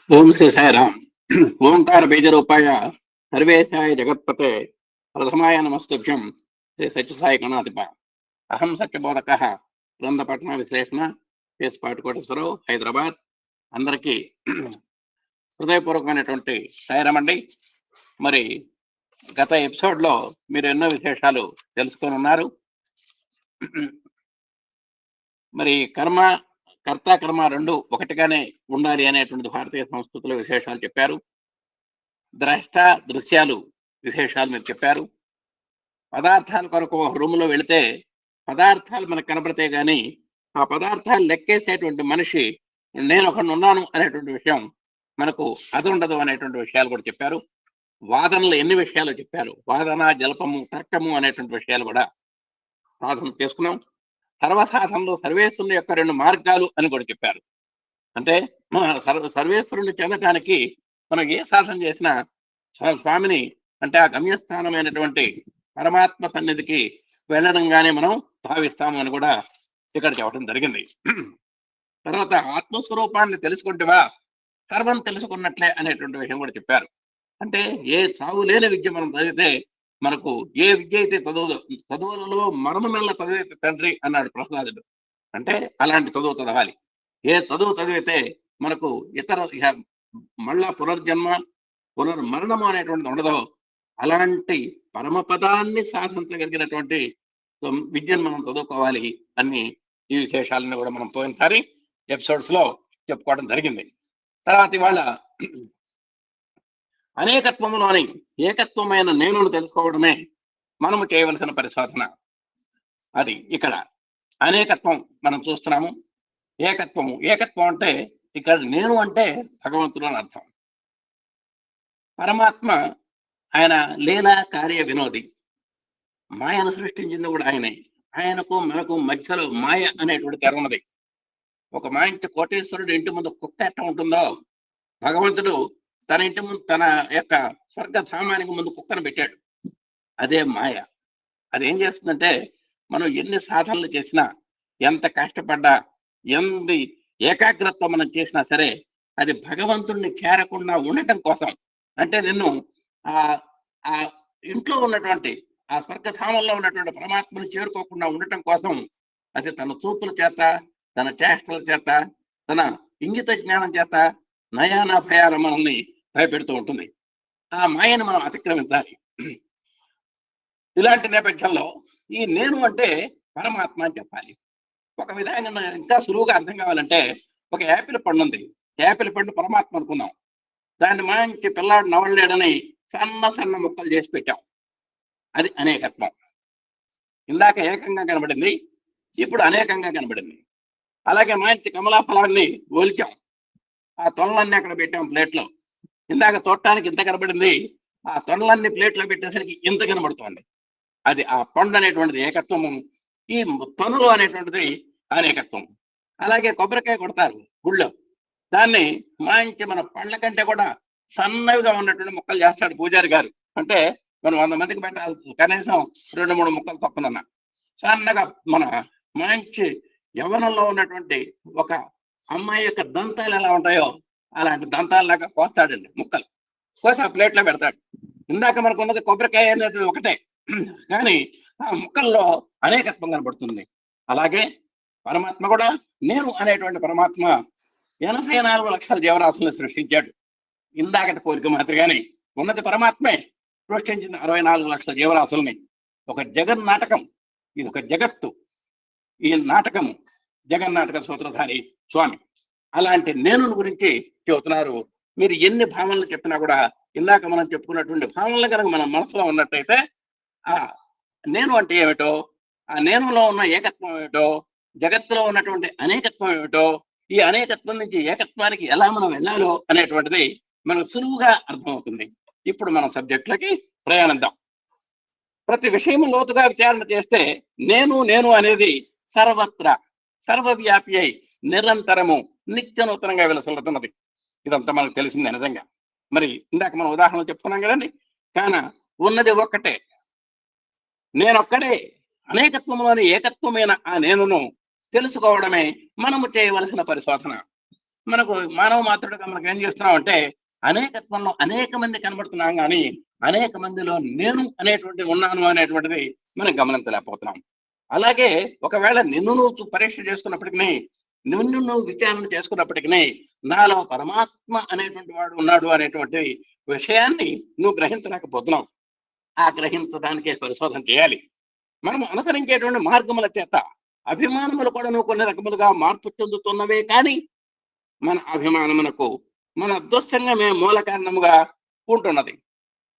ఓం శ్రీ సాయిరామ్. ఓంకార బీజరూపాయ సర్వేశాయ జగత్పతే ప్రథమాయ నమస్తుభ్యం శ్రీ సత్యసాయి గణాధిప. అహం సత్యబోధక. గ్రంథపట్న విశ్లేషణ కేసు పాటుకోటేశ్వరరావు, హైదరాబాద్. అందరికీ హృదయపూర్వకమైనటువంటి సాయిరామ్ అండి. మరి గత ఎపిసోడ్లో మీరు ఎన్నో విశేషాలు తెలుసుకొని ఉన్నారు. మరి కర్త కర్మ రెండు ఒకటిగానే ఉండాలి అనేటువంటి భారతీయ సంస్కృతిలో విశేషాలు చెప్పారు. ద్రష్ట దృశ్యాలు విశేషాలు మీరు చెప్పారు. పదార్థాల కొరకు ఒక రూమ్లో వెళితే పదార్థాలు మనకు కనబడితే గాని ఆ పదార్థాలు లెక్కేసేటువంటి మనిషి నేను ఒకడు ఉన్నాను అనేటువంటి విషయం మనకు అది ఉండదు అనేటువంటి విషయాలు కూడా చెప్పారు. వాదనలు ఎన్ని విషయాలు చెప్పారు. వాదన, జల్పము, తర్కము అనేటువంటి విషయాలు కూడా సాధన చేసుకున్నాం. సర్వసాధనలో సర్వేశ్వరుని యొక్క రెండు మార్గాలు అని కూడా చెప్పారు. అంటే మన సర్వేశ్వరుని చెందటానికి మనం ఏ సాధన చేసినా స్వామిని అంటే ఆ గమ్యస్థానమైనటువంటి పరమాత్మ సన్నిధికి వెళ్ళడంగానే మనం భావిస్తాము అని కూడా ఇక్కడ చెప్పడం జరిగింది. తర్వాత ఆత్మస్వరూపాన్ని తెలుసుకుంటేవా సర్వం తెలుసుకున్నట్లే అనేటువంటి విషయం కూడా చెప్పారు. అంటే ఏ చావు లేని విద్య మనం చదివితే మనకు ఏ విద్య అయితే చదువులలో మరణమెల్ల చదివితే తండ్రి అన్నాడు ప్రహ్లాదుడు. అంటే అలాంటి చదువు చదవాలి. ఏ చదువు చదివితే మనకు ఇతర మళ్ళా పునర్మరణము అనేటువంటిది ఉండదో అలాంటి పరమపదాన్ని సాధించగలిగినటువంటి విద్యను మనం చదువుకోవాలి అన్ని ఈ విశేషాలను కూడా మనం పోయినసారి ఎపిసోడ్స్ లో చెప్పుకోవడం జరిగింది. తర్వాత ఇవాళ అనేకత్వములోని ఏకత్వమైన నేనును తెలుసుకోవడమే మనము చేయవలసిన పరిశోధన. అది ఇక్కడ అనేకత్వం మనం చూస్తున్నాము. ఏకత్వం అంటే ఇక్కడ నేను అంటే భగవంతుడు అని అర్థం. పరమాత్మ ఆయన లీలా కార్య వినోది. మాయను సృష్టించింది కూడా ఆయనే. ఆయనకు మనకు మధ్యలో మాయ అనేటువంటి తెర ఉన్నది. ఒక మాయించి కోటేశ్వరుడు ఇంటి ముందు కుక్క ఎట్ట ఉంటుందో భగవంతుడు తన ఇంటి ముందు తన యొక్క స్వర్గధామానికి ముందు కుక్కను పెట్టాడు. అదే మాయ. అదేం చేస్తుందంటే మనం ఎన్ని సాధనలు చేసినా, ఎంత కష్టపడ్డా, ఎంత ఏకాగ్రత మనం చేసినా సరే అది భగవంతుణ్ణి చేరకుండా ఉండటం కోసం, అంటే నిన్ను ఆ ఇంట్లో ఉన్నటువంటి ఆ స్వర్గధామంలో ఉన్నటువంటి పరమాత్మను చేరుకోకుండా ఉండటం కోసం అది తన చూపుల చేత, తన చేష్టల చేత, తన ఇంగిత జ్ఞానం చేత నయాన భయాన మనల్ని భయపెడుతూ ఉంటుంది. ఆ మాయను మనం అతిక్రమించాలి. ఇలాంటి నేపథ్యంలో ఈ నేను అంటే పరమాత్మ అని చెప్పాలి. ఒక విధంగా ఇంకా సులువుగా అర్థం కావాలంటే ఒక యాపిల్ పండు ఉంది. యాపిల్ పండు పరమాత్మ అనుకున్నాం. దాన్ని మంచి పిల్లాడు నవలేడని సన్న ముక్కలు చేసి పెట్టాం. అది అనేకత్వం. ఇందాక ఏకంగా కనబడింది, ఇప్పుడు అనేకంగా కనబడింది. అలాగే మంచి కమలా ఫలాన్ని ఒలిచాం, ఆ తొనలన్నీ అక్కడ పెట్టాం ప్లేట్లో. ఇందాక చూడటానికి ఇంత కనబడింది, ఆ తొనలన్నీ ప్లేట్లో పెట్టేసరికి ఇంత కనబడుతోంది. అది ఆ పండు అనేటువంటిది ఏకత్వము. ఈ తొనలు అనేటువంటిది అనేకత్వం. అలాగే కొబ్బరికాయ కొడతారు గుళ్ళో, దాన్ని మంచి మన పళ్ళ కంటే కూడా సన్నవిగా ఉన్నటువంటి ముక్కలు చేస్తాడు పూజారి గారు. అంటే మనం 100 మందికి పెట్టాలి, కనీసం 2-3 ముక్కలు తప్పనన్న సన్నగా మన మంచి యవ్వనంలో ఉన్నటువంటి ఒక అమ్మాయి యొక్క దంతాలు ఎలా ఉంటాయో అలాంటి దంతాలలాగా కోస్తాడండి ముక్కలు. కోసి ఆ ప్లేట్లో పెడతాడు. ఇందాక మనకు ఉన్నది కొబ్బరికాయ అనేది ఒకటే, కానీ ఆ ముక్కల్లో అనేకత్వం కనబడుతుంది. అలాగే పరమాత్మ కూడా నేను అనేటువంటి పరమాత్మ 84 లక్షల జీవరాశులను సృష్టించాడు. ఇందాకటి పోలిక మాదిరిగానే ఉన్నది పరమాత్మే సృష్టించిన 64 లక్షల జీవరాశుల్ని. ఒక జగన్నాటకం, ఇది ఒక జగత్తు. ఈ నాటకము జగన్నాటక సూత్రధారి స్వామి. అలాంటి నేను గురించి చెబుతున్నారు. మీరు ఎన్ని భావనలు చెప్పినా కూడా ఇందాక మనం చెప్పుకున్నటువంటి భావనలు కనుక మన మనసులో ఉన్నట్టయితే ఆ నేను అంటే ఏమిటో, ఆ నేనులో ఉన్న ఏకత్వం ఏమిటో, జగత్తులో ఉన్నటువంటి అనేకత్వం ఏమిటో, ఈ అనేకత్వం నుంచి ఏకత్వానికి ఎలా మనం వెళ్ళాలో అనేటువంటిది మనకు సులువుగా అర్థమవుతుంది. ఇప్పుడు మనం సబ్జెక్టులకి ప్రయాణిద్దాం. ప్రతి విషయం లోతుగా విచారణ చేస్తే నేను అనేది సర్వత్రా సర్వవ్యాపి అయి నిరంతరము నిత్య నూతనంగా వెలసలుతున్నది. ఇదంతా మనకు తెలిసిందే నిజంగా. మరి ఇందాక మనం ఉదాహరణలు చెప్పుకున్నాం కదండి. కాన ఉన్నది ఒక్కటే, నేనొక్కడే. అనేకత్వంలోని ఏకత్వమైన ఆ నేనును తెలుసుకోవడమే మనము చేయవలసిన పరిశోధన. మనకు మానవ మాత్రుడుగా మనకు ఏం చేస్తున్నాం అంటే అనేకత్వంలో అనేక మంది కనబడుతున్నాం, కానీ అనేక మందిలో నేను అనేటువంటి ఉన్నాను అనేటువంటిది మనం గమనించలేకపోతున్నాం. అలాగే ఒకవేళ నిన్ను నువ్వు పరీక్ష చేసుకున్నప్పటికీ, నిన్ను నువ్వు విచారణ చేసుకున్నప్పటికీ నాలో పరమాత్మ అనేటువంటి వాడు ఉన్నాడు అనేటువంటి విషయాన్ని నువ్వు గ్రహించలేకపోతున్నావు. ఆ గ్రహించడానికే పరిశోధన చేయాలి. మనం అనుసరించేటువంటి మార్గముల చేత అభిమానములు కూడా నువ్వు కొన్ని రకములుగా మార్పు చెందుతున్నవే, కానీ మన అభిమానమునకు మన అదృష్టంగా మూల కారణముగా ఉంటున్నది.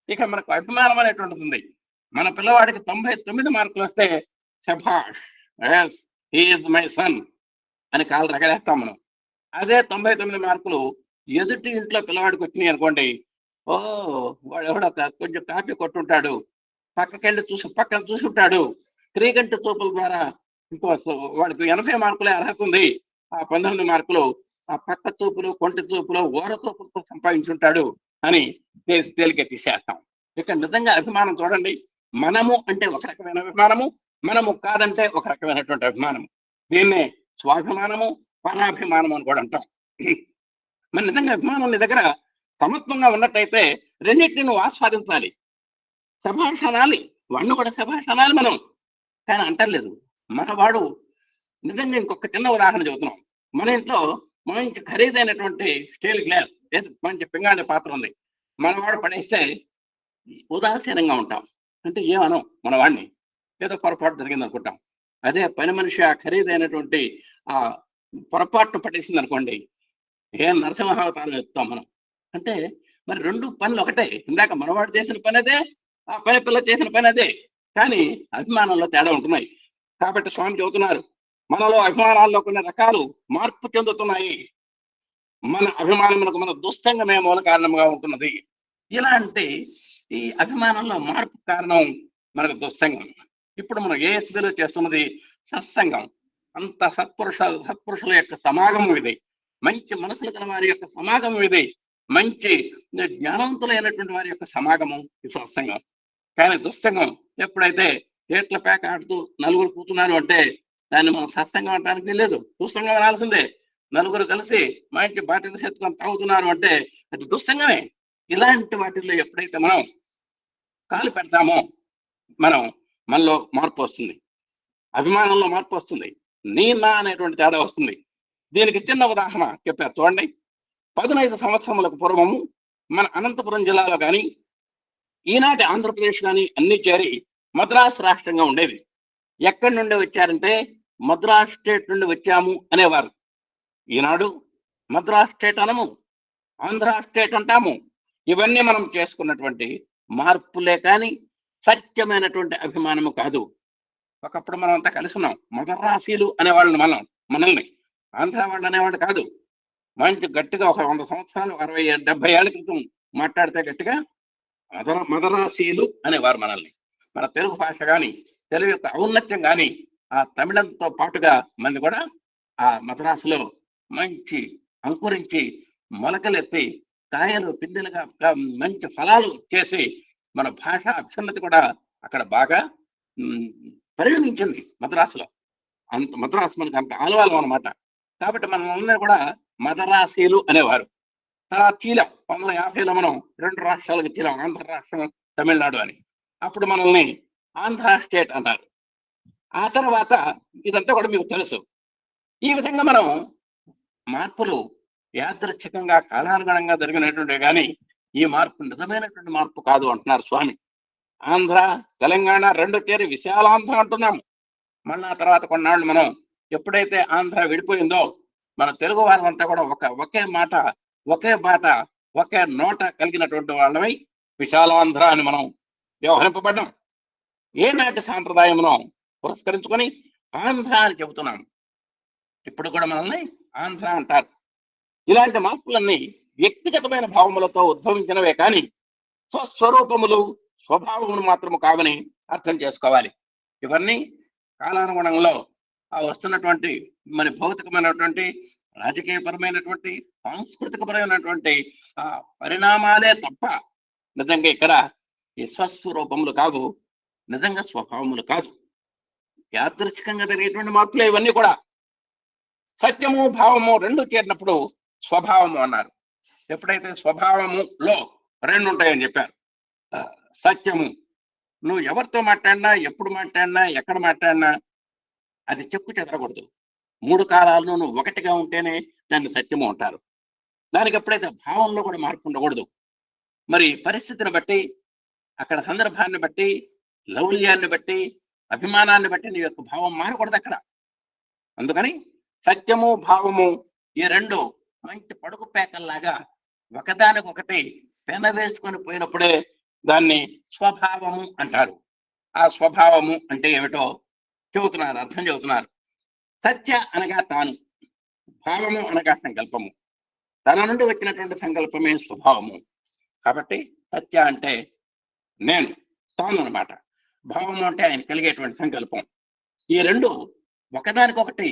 ఇక మనకు అభిమానం అనేటువంటిది ఉంది. మన పిల్లవాడికి 99 మార్కులు వస్తే శభాష్, ఎస్ హీఈస్ మై సన్ అని కాళ్ళు రగలేస్తాం మనం. అదే 99 మార్కులు ఎదుటి ఇంట్లో పిల్లవాడికి వచ్చినాయి అనుకోండి, ఓ వాడు ఎవడో కొంచెం కాపీ కొట్టుంటాడు, పక్కన చూసి ఉంటాడు, క్రీగంటి చూపుల ద్వారా ఇంకో వాడికి 80 మార్కులే అర్హత ఉంది, ఆ 19 మార్కులు ఆ పక్క చూపులు, కొంటి చూపులు, ఓర చూపులతో సంపాదించుంటాడు అని తేలిక తీసేస్తాం. ఇక నిజంగా అభిమానం చూడండి, మనము అంటే ఒక రకమైన అభిమానము, మనము కాదంటే ఒక రకమైనటువంటి అభిమానము. దీన్నే స్వాభిమానము, పరాభిమానము అని కూడా అంటాం. మన నిజంగా అభిమానం నీ దగ్గర సమత్వంగా ఉన్నట్టయితే రెండింటిని నువ్వు ఆస్వాదించాలి. శభాష్ అనాలి, వాడిని కూడా శభాష్ అనాలి మనం, కానీ అంటలేదు. మనవాడు నిజంగా ఇంకొక చిన్న ఉదాహరణ చెబుతున్నాం. మన ఇంట్లో మంచి ఖరీదైనటువంటి స్టీల్ గ్లాస్, మంచి పింగాణి పాత్ర ఉంది, మనవాడు పడేస్తే ఉదాసీనంగా ఉంటాం. అంటే ఏమనం మన వాడిని, ఏదో పొరపాటు జరిగింది అనుకుంటాం. అదే పని మనిషి ఆ ఖరీదైనటువంటి ఆ పొరపాటును పట్టేసింది అనుకోండి, ఏం నరసింహావతారం ఎత్తుతాం మనం. అంటే మరి రెండు పనులు ఒకటే. ఇందాక మనవాడు చేసిన పని అదే, ఆ పని పిల్ల చేసిన పని అదే, కానీ అభిమానంలో తేడా ఉంటున్నాయి. కాబట్టి స్వామి చెబుతున్నారు, మనలో అభిమానాల్లో కొన్ని రకాలు మార్పు చెందుతున్నాయి. మన అభిమానములకు మన దుస్సంగమే మూల కారణంగా ఉంటున్నది. ఇలాంటి ఈ అభిమానంలో మార్పు కారణం మనకు దుస్సంగం. ఇప్పుడు మనం ఏ స్థితిలో చేస్తున్నది సత్సంగం. అంత సత్పురుషుల యొక్క సమాగమం ఇది, మంచి మనసులు గల వారి యొక్క సమాగమం ఇది, మంచి జ్ఞానవంతులైనటువంటి వారి యొక్క సమాగమం ఈ సత్సంగం. కానీ దుస్సంగం ఎప్పుడైతే చేట్ల పేక ఆడుతూ నలుగురు కూర్చున్నారు అంటే దాన్ని మనం సత్సంగం అనడానికి లేదు, దుస్సంగం అనాల్సిందే. నలుగురు కలిసి మంచి బాటిల్ చేతుకొని తాగుతున్నారు అంటే అది దుస్సంగమే. ఇలాంటి వాటిల్లో ఎప్పుడైతే మనం కాలు పెడతామో మనలో మార్పు వస్తుంది, అభిమానంలో మార్పు వస్తుంది, నీ నా అనేటువంటి తేడా వస్తుంది. దీనికి చిన్న ఉదాహరణ చెప్పారు చూడండి. 15 సంవత్సరములకు పూర్వము మన అనంతపురం జిల్లాలో కానీ ఈనాటి ఆంధ్రప్రదేశ్ కానీ అన్ని చేరి మద్రాసు రాష్ట్రంగా ఉండేది. ఎక్కడి నుండి వచ్చారంటే మద్రాస్ స్టేట్ నుండి వచ్చాము అనేవారు. ఈనాడు మద్రాస్ స్టేట్ అనము, ఆంధ్ర స్టేట్ అంటాము. ఇవన్నీ మనం చేసుకున్నటువంటి మార్పులే కానీ సత్యమైనటువంటి అభిమానము కాదు. ఒకప్పుడు మనం అంతా కలిసి ఉన్నాం, మద్రాసీలు అనేవాళ్ళని మనల్ని ఆంధ్ర వాళ్ళు అనేవాళ్ళు కాదు. మంచి గట్టిగా ఒక 100 సంవత్సరాలు 60-70 ఏళ్ల క్రితం మాట్లాడితే గట్టిగా మద్రాసీలు అనేవారు మనల్ని. మన తెలుగు భాష కానీ తెలుగు యొక్క ఔన్నత్యం కానీ ఆ తమిళంతో పాటుగా మంది కూడా ఆ మద్రాసులో మంచి అంకురించి మొలకలెత్తి కాయలు పిందెలుగా మంచి ఫలాలు చేసి మన భాష అభ్యున్నతి కూడా అక్కడ బాగా పరిగణించింది మద్రాసులో. మద్రాసు మనకు అంత ఆలవాలం అనమాట. కాబట్టి మనల్ని కూడా మద్రాసీలు అనేవారు. తర్వాత చీలం 1950లో మనం 2 రాష్ట్రాలకు చీలం, ఆంధ్ర రాష్ట్రం, తమిళనాడు అని. అప్పుడు మనల్ని ఆంధ్ర స్టేట్ అన్నారు. ఆ తర్వాత ఇదంతా కూడా మీకు తెలుసు. ఈ విధంగా మనం మార్పులు యాదృచ్ఛికంగా కాలానుగుణంగా జరిగినటువంటి కానీ ఈ మార్పు నిజమైనటువంటి మార్పు కాదు అంటున్నారు స్వామి. ఆంధ్ర తెలంగాణ రెండు చేరి విశాలాంధ్ర అంటున్నాము. మళ్ళీ ఆ తర్వాత కొన్నాళ్ళు మనం ఎప్పుడైతే ఆంధ్ర విడిపోయిందో మన తెలుగు వారంతా కూడా ఒకే మాట, ఒకే బాట, ఒకే నోట కలిగినటువంటి వాళ్ళమై విశాలాంధ్ర అని మనం వ్యవహరింపబడ్డాం. ఏనాటి సాంప్రదాయమును పురస్కరించుకొని ఆంధ్ర అని చెబుతున్నాం. ఇప్పుడు కూడా మనల్ని ఆంధ్ర అంటారు. ఇలాంటి మార్పులన్నీ వ్యక్తిగతమైన భావములతో ఉద్భవించినవే కానీ స్వస్వరూపములు స్వభావములు మాత్రము కావని అర్థం చేసుకోవాలి. ఇవన్నీ కాలానుగుణంలో వస్తున్నటువంటి మన భౌతికమైనటువంటి, రాజకీయపరమైనటువంటి, సాంస్కృతికపరమైనటువంటి పరిణామాలే తప్ప నిజంగా ఇక్కడ ఈ స్వస్వరూపములు కాదు, నిజంగా స్వభావములు కాదు. యాదృచ్ఛికంగా జరిగేటువంటి మార్పులే ఇవన్నీ కూడా. సత్యము భావము రెండు చేరినప్పుడు స్వభావము అన్నారు. ఎప్పుడైతే స్వభావములో రెండు ఉంటాయని చెప్పారు. సత్యము, నువ్వు ఎవరితో మాట్లాడినా, ఎప్పుడు మాట్లాడినా, ఎక్కడ మాట్లాడినా అది చెక్కు చెదరకూడదు. 3 కాలాలను నువ్వు ఒకటిగా ఉంటేనే దాన్ని సత్యము అంటారు. దానికి ఎప్పుడైతే భావంలో కూడా మార్పు ఉండకూడదు. మరి పరిస్థితిని బట్టి, అక్కడ సందర్భాన్ని బట్టి, లౌల్యాన్ని బట్టి, అభిమానాన్ని బట్టి నీ యొక్క భావం మారకూడదు అక్కడ. అందుకని సత్యము, భావము ఈ రెండు మంచి పడుగు పేకల్లాగా ఒకదానికొకటి పెన వేసుకొని పోయినప్పుడే దాన్ని స్వభావము అంటారు. ఆ స్వభావము అంటే ఏమిటో చెబుతున్నారు, అర్థం చెబుతున్నారు. సత్య అనగా తాను, భావము అనగా సంకల్పము. తన నుండి వచ్చినటువంటి సంకల్పమే స్వభావము. కాబట్టి సత్య అంటే నేను, తాను అనమాట. భావము అంటే ఆయన కలిగేటువంటి సంకల్పం. ఈ రెండు ఒకదానికొకటి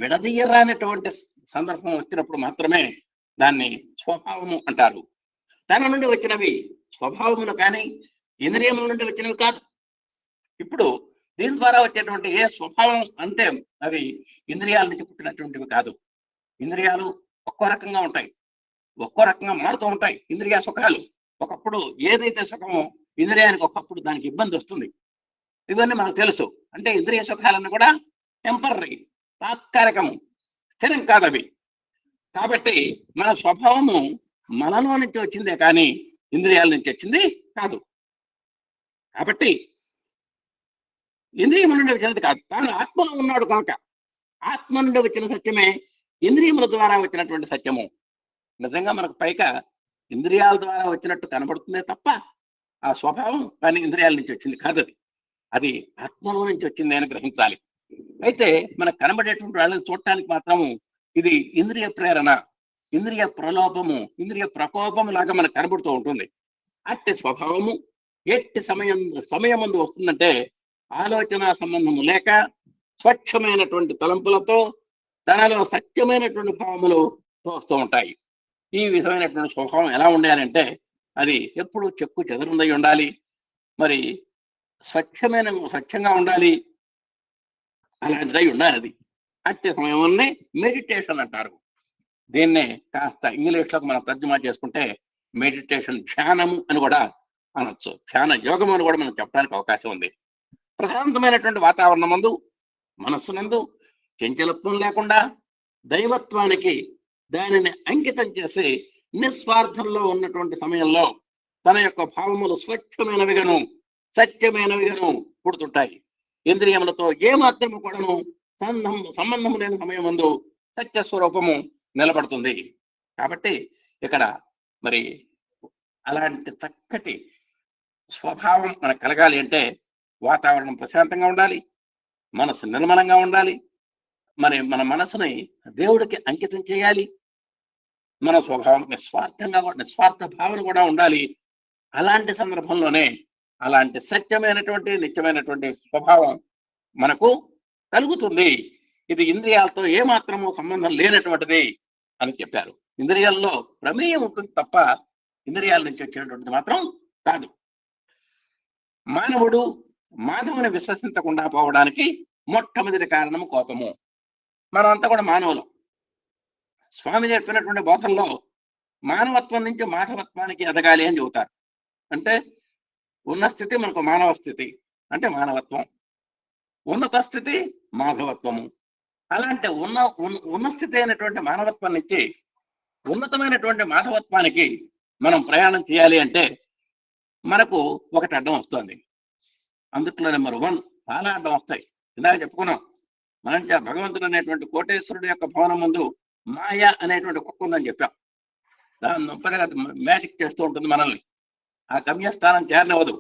విడదీయరానటువంటి సందర్భం వచ్చినప్పుడు మాత్రమే దాన్ని స్వభావము అంటారు. తన నుండి వచ్చినవి స్వభావములు కానీ ఇంద్రియముల నుండి వచ్చినవి కాదు. ఇప్పుడు దీని ద్వారా వచ్చేటువంటి ఏ స్వభావం అంటే అవి ఇంద్రియాల నుంచి పుట్టినటువంటివి కాదు. ఇంద్రియాలు ఒక్కో రకంగా ఉంటాయి, ఒక్కో రకంగా మారుతూ ఉంటాయి. ఇంద్రియ సుఖాలు ఒకప్పుడు ఏదైతే సుఖమో ఇంద్రియానికి ఒకప్పుడు దానికి ఇబ్బంది వస్తుంది. ఇవన్నీ మనకు తెలుసు. అంటే ఇంద్రియ సుఖాలన్నీ కూడా టెంపరీ, తాత్కాలికము, స్థిరం కాదు అవి. కాబట్టి మన స్వభావము మనలో నుంచి వచ్చిందే కానీ ఇంద్రియాల నుంచి వచ్చింది కాదు. కాబట్టి ఇంద్రియముల నుండి వచ్చినది కాదు, తాను ఆత్మలో ఉన్నాడు కనుక ఆత్మ నుండి వచ్చిన సత్యమే ఇంద్రియముల ద్వారా వచ్చినటువంటి సత్యము. నిజంగా మనకు పైగా ఇంద్రియాల ద్వారా వచ్చినట్టు కనబడుతుందే తప్ప ఆ స్వభావం కానీ ఇంద్రియాల నుంచి వచ్చింది కాదు. అది అది ఆత్మలో నుంచి వచ్చింది అని గ్రహించాలి. అయితే మనకు కనబడేటువంటి వాళ్ళని చూడటానికి మాత్రము ఇది ఇంద్రియ ప్రేరణ, ఇంద్రియ ప్రలోభము, ఇంద్రియ ప్రకోపము లాగా మనకు కనబడుతూ ఉంటుంది. అట్టి స్వభావము ఎట్టి సమయముందు వస్తుందంటే ఆలోచన సంబంధము లేక స్వచ్ఛమైనటువంటి తలంపులతో తనలో సత్యమైనటువంటి భావములు తోస్తూ ఉంటాయి. ఈ విధమైనటువంటి స్వభావం ఎలా ఉండాలంటే అది ఎప్పుడు చెక్కు చెదరుందై ఉండాలి, మరి స్వచ్ఛంగా ఉండాలి, అలాంటిదై ఉండాలి. అది అట్టి సమయంలోనే మెడిటేషన్ అంటారు. దీన్నే కాస్త ఇంగ్లీష్లోకి మనం తర్జుమా చేసుకుంటే మెడిటేషన్, ధ్యానము అని కూడా అనొచ్చు, ధ్యాన యోగం అని కూడా మనం చెప్పడానికి అవకాశం ఉంది. ప్రశాంతమైనటువంటి వాతావరణం నందు, మనస్సునందు చంచలత్వం లేకుండా దైవత్వానికి దానిని అంకితం చేసి నిస్వార్థంలో ఉన్నటువంటి సమయంలో తన యొక్క భావములు స్వచ్ఛమైనవిగాను సత్యమైనవిగాను పుడుతుంటాయి. ఇంద్రియములతో ఏమాత్రము కూడాను సంబంధం లేని సమయం ముందు సత్య స్వరూపము నిలబడుతుంది. కాబట్టి ఇక్కడ మరి అలాంటి చక్కటి స్వభావం మనకు కలగాలి అంటే వాతావరణం ప్రశాంతంగా ఉండాలి, మనసు నిర్మలంగా ఉండాలి, మరి మన మనసుని దేవుడికి అంకితం చేయాలి, మన స్వభావం నిస్వార్థ భావన కూడా ఉండాలి. అలాంటి సందర్భంలోనే అలాంటి సత్యమైనటువంటి నిత్యమైనటువంటి స్వభావం మనకు కలుగుతుంది. ఇది ఇంద్రియాలతో ఏమాత్రము సంబంధం లేనటువంటిది అని చెప్పారు. ఇంద్రియాల్లో ప్రమేయం ఉంటుంది తప్ప ఇంద్రియాల నుంచి వచ్చేటువంటిది మాత్రం కాదు. మానవుడు మాధవుని విశ్వసించకుండా పోవడానికి మొట్టమొదటి కారణము కోపము. మనమంతా కూడా మానవులు. స్వామి చెప్పినటువంటి బోధనలో మానవత్వం నుంచి మాధవత్వానికి ఎదగాలి అని చెబుతారు. అంటే ఉన్న స్థితి మనకు మానవ స్థితి అంటే మానవత్వం, ఉన్నత స్థితి మాధవత్వము. అలాంటి ఉన్న స్థితి అయినటువంటి మానవత్వం నుంచి ఉన్నతమైనటువంటి మాధవత్వానికి మనం ప్రయాణం చేయాలి అంటే మనకు ఒకటి అడ్డం వస్తుంది. అందుట్లో నెంబర్ 1 చాలా అడ్డం వస్తాయి. ఇందాక చెప్పుకున్నాం, మనం భగవంతుడు అనేటువంటి కోటేశ్వరుడు యొక్క భవనం ముందు మాయ అనేటువంటి కుక్క ఉందని చెప్పాం. దాని నొప్పగా మ్యాజిక్ చేస్తూ ఉంటుంది మనల్ని, ఆ గమ్యస్థానం చేరనివ్వదు.